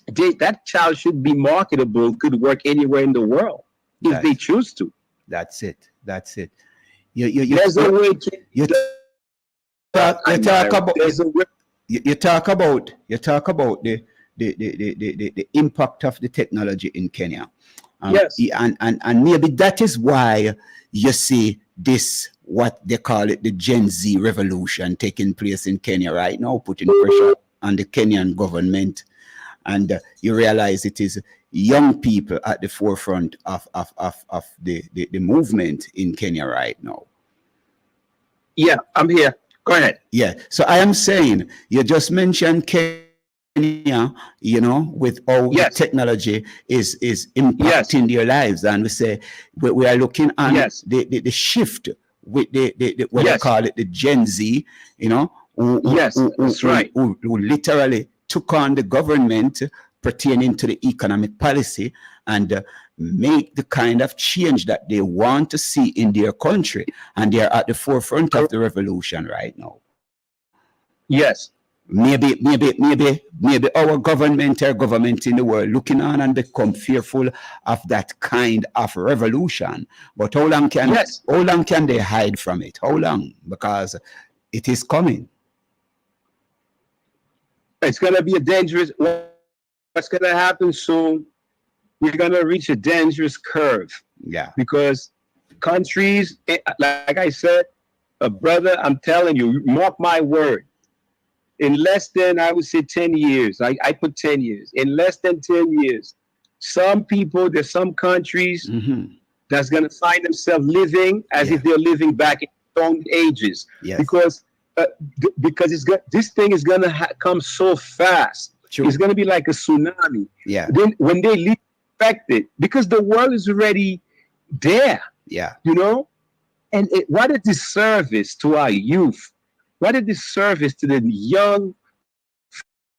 S11: that child should be marketable, could work anywhere in the world if they choose to.
S12: That's it.
S11: You
S12: talk about the impact of the technology in Kenya.
S11: Yes.
S12: And maybe that is why you see this, what they call it, the Gen Z revolution taking place in Kenya right now, putting pressure on the Kenyan government. And you realize it is young people at the forefront of the movement in Kenya right now.
S11: Yeah, I'm here. Go ahead.
S12: Yeah. So I am saying, you just mentioned Kenya, you know, with all the technology is impacting their lives. And we say we are looking at the shift with the what they call it, the Gen Z, you know, who literally took on the government pertaining to the economic policy and make the kind of change that they want to see in their country. And they're at the forefront of the revolution right now.
S11: Yes.
S12: Maybe our government in the world looking on and become fearful of that kind of revolution. But how long can they hide from it? How long? Because it is coming.
S11: It's going to be a dangerous. What's going to happen soon? We're going to reach a dangerous curve.
S12: Yeah.
S11: Because countries, like I said, brother, I'm telling you, mark my word. In less than, I would say 10 years, I put 10 years. In less than 10 years, there's some countries that's going to find themselves living as if they're living back in stone ages.
S12: Yes.
S11: Because this thing is going to come so fast.
S12: True.
S11: It's going to be like a tsunami.
S12: Yeah.
S11: Then when they least expect it, because the world is already there.
S12: Yeah.
S11: You know? And what a disservice to our youth. What a disservice to the young,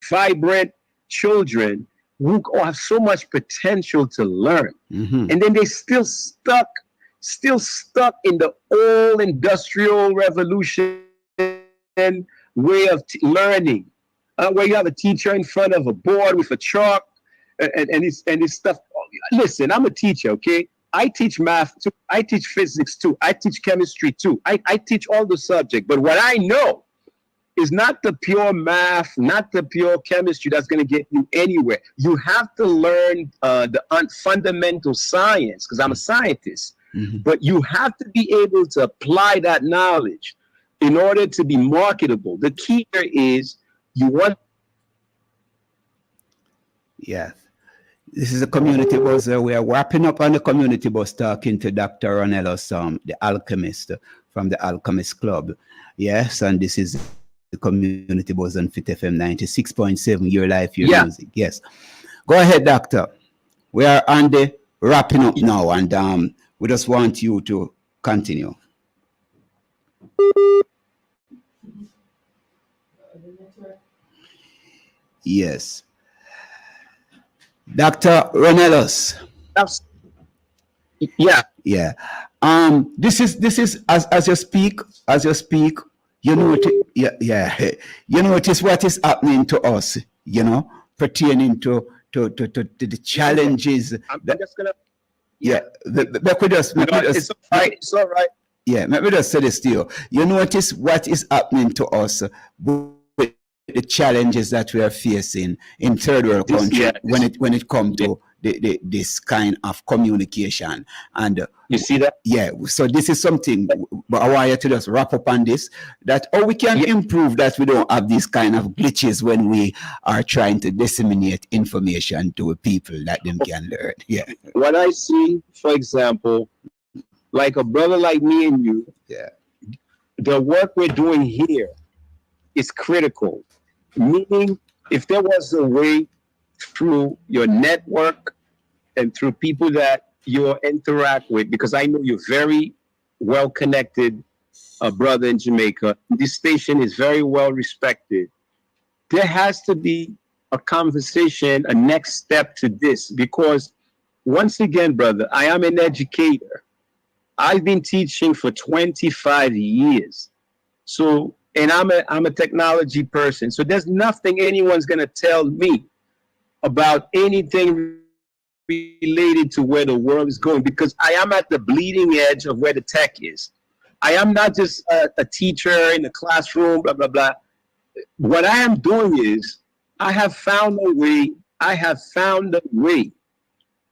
S11: vibrant children who have so much potential to learn. And then they still stuck in the old industrial revolution way of learning, where you have a teacher in front of a board with a chalk and this stuff. Listen, I'm a teacher, okay? I teach math too. I teach physics too. I teach chemistry too. I teach all the subjects. But what I know is not the pure math, not the pure chemistry that's going to get you anywhere. You have to learn the fundamental science, because I'm a scientist. But you have to be able to apply that knowledge in order to be marketable. The key here is you want.
S12: Yes. This is a community buzz. We are wrapping up on the community buzz talking to Dr. Ronellos, the alchemist from the Alchemist Club. Yes, and this is the community buzz on Fit FM 96.7, Your Life, Your Music. Yes. Go ahead, Doctor. We are on the wrapping up now, and we just want you to continue. Yes. Dr. Ronellos.
S11: Yeah.
S12: Yeah. This is as you speak, you notice, you notice what is happening to us, you know, pertaining to the challenges.
S11: I'm just gonna.
S12: It's
S11: all right.
S12: Yeah, let me just say this to you. You notice what is happening to us with the challenges that we are facing in third world countries when it comes to this kind of communication. And
S11: you see that?
S12: Yeah. So this is something, but I want you to just wrap up on this, that we can improve that we don't have these kind of glitches when we are trying to disseminate information to people that them can learn. Yeah.
S11: What I see, for example, like a brother like me and you, the work we're doing here is critical. Meaning, if there was a way through your network and through people that you interact with, because I know you're very well connected, brother in Jamaica. This station is very well respected. There has to be a conversation, a next step to this, because once again, brother, I am an educator. I've been teaching for 25 years. So, and I'm a technology person. So there's nothing anyone's going to tell me about anything related to where the world is going, because I am at the bleeding edge of where the tech is. I am not just a teacher in the classroom, blah, blah, blah. What I am doing is I have found a way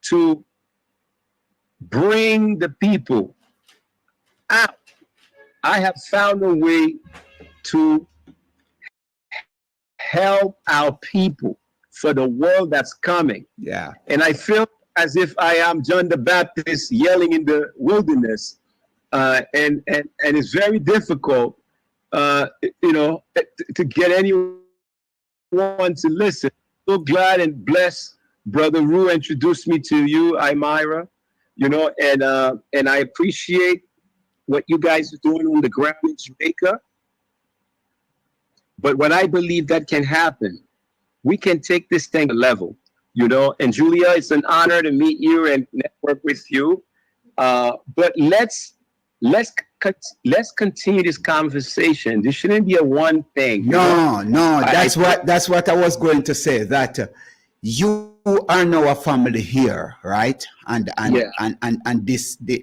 S11: to bring the people out. I have found a way to help our people for the world that's coming.
S12: Yeah.
S11: And I feel as if I am John the Baptist yelling in the wilderness. And it's very difficult, to get anyone to listen. So glad and blessed Brother Rue introduced me to you, Imira, and I appreciate what you guys are doing on the ground in Jamaica. But what I believe that can happen, we can take this thing to level, and Julia, it's an honor to meet you and network with you. But let's continue this conversation. This shouldn't be a one thing.
S12: No, that's what I was going to say, that you are now a family here, right? And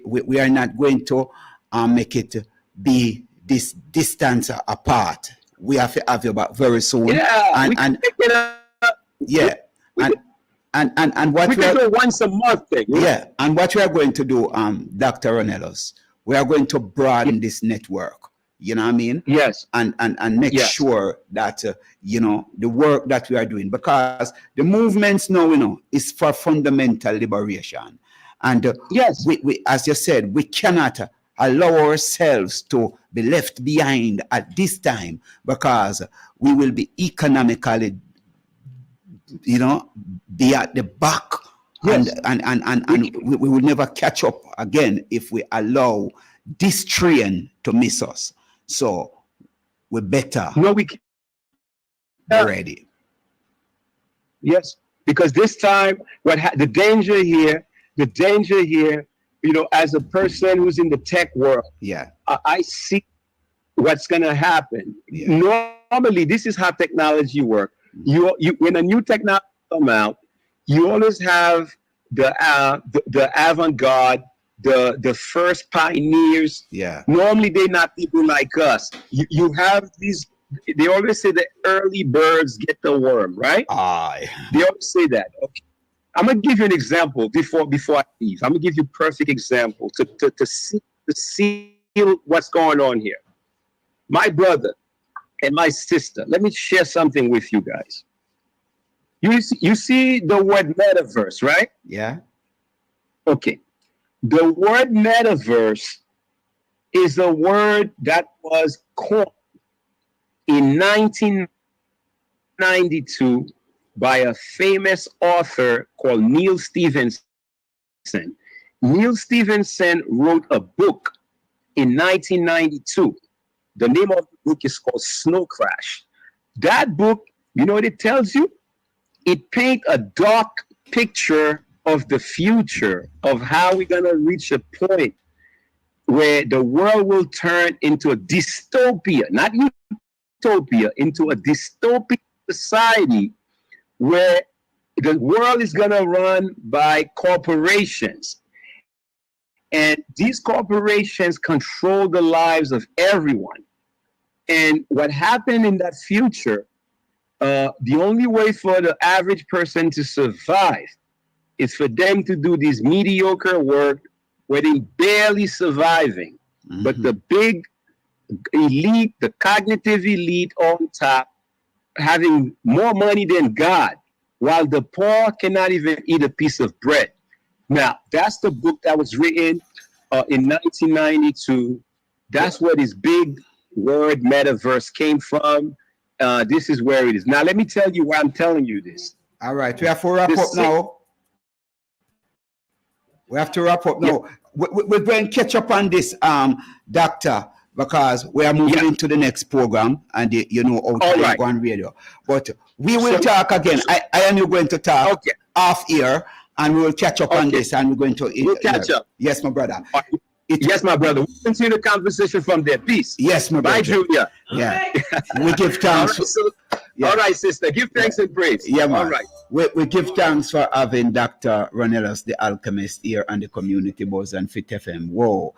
S12: we are not going to make it be this distance apart. we have to have you back very soon.
S11: Yeah,
S12: and what
S11: we can do once a month thing.
S12: Yeah, and what we are going to do, Dr. Ronellos, we are going to broaden this network. You know what I mean?
S11: Yes.
S12: And make sure that you know, the work that we are doing, because the movements now, you know, is for fundamental liberation. And
S11: yes,
S12: we as you said, we cannot allow ourselves to be left behind at this time, because we will be economically, you know, be at the back. Yes. And we will never catch up again if we allow this train to miss us. So we better be ready.
S11: Yes, because this time, the danger here, you know, as a person who's in the tech world, I see what's going to happen. Normally, this is how technology works. You when a new technology come out, you always have the avant-garde, the first pioneers.
S12: Yeah.
S11: Normally, they're not people like us. You have these. They always say the early birds get the worm, right? They always say that. Okay. I'm gonna give you an example before I leave. I'm gonna give you a perfect example to see what's going on here. My brother and my sister. Let me share something with you guys. You see the word metaverse, right?
S12: Yeah.
S11: Okay. The word metaverse is a word that was coined in 1992 by a famous author called Neil Stephenson. Neil Stephenson wrote a book in 1992. The name of the book is called Snow Crash. That book, you know what it tells you? It paints a dark picture of the future, of how we're going to reach a point where the world will turn into a dystopia, not utopia, into a dystopic society where the world is going to run by corporations. And these corporations control the lives of everyone. And what happened in that future, the only way for the average person to survive is for them to do this mediocre work where they're barely surviving. Mm-hmm. But the big elite, the cognitive elite on top, having more money than God, while the poor cannot even eat a piece of bread. Now, that's the book that was written in 1992. That's where this big word metaverse came from. This is where it is. Now, let me tell you why I'm telling you this.
S12: All right, we have to wrap up now. We have to wrap up now. We're going to catch up on this, Doctor, because we are moving into the next program, and you know, out on radio. But we will talk again. I and you going to talk off here, and we will catch up on this, and we're going to
S11: we'll catch up.
S12: Yes, my brother.
S11: Yes, my brother. We'll continue the conversation from there. Peace.
S12: Yes, my brother.
S11: Bye, Julia.
S12: Yeah. We give thanks.
S11: All right, sister. Give thanks and praise.
S12: Yeah, man.
S11: All right.
S12: We give thanks for having Dr. Ronellos, the alchemist, here on the Community Buzz and Fit FM. Whoa.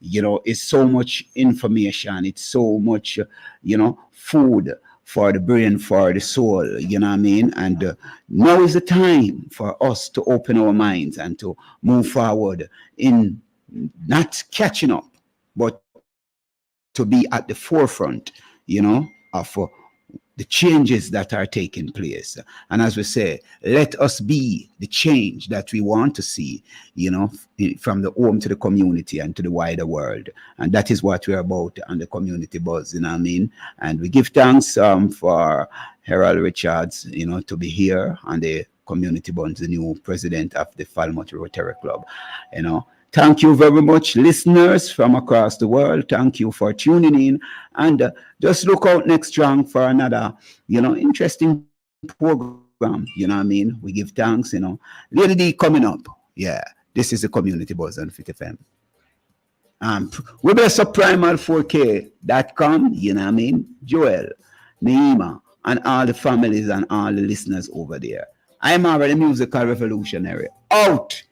S12: You know, it's so much information. It's so much, you know, food for the brain, for the soul, you know what I mean? And now is the time for us to open our minds and to move forward in not catching up, but to be at the forefront, you know, of the changes that are taking place. And as we say, let us be the change that we want to see, you know, from the home to the community and to the wider world. And that is what we're about on the Community Buzz, you know what I mean? And we give thanks for Harold Richards, you know, to be here on the Community Buzz, the new president of the Falmouth Rotary Club, you know. Thank you very much, listeners from across the world. Thank you for tuning in. And just look out next strong for another, you know, interesting program. You know what I mean? We give thanks, you know. Lady D coming up. Yeah, this is the Community Buzz on Fit FM. We'll be primal4k.com, you know what I mean? Joel, Naima, and all the families and all the listeners over there. I'm already musical revolutionary. Out.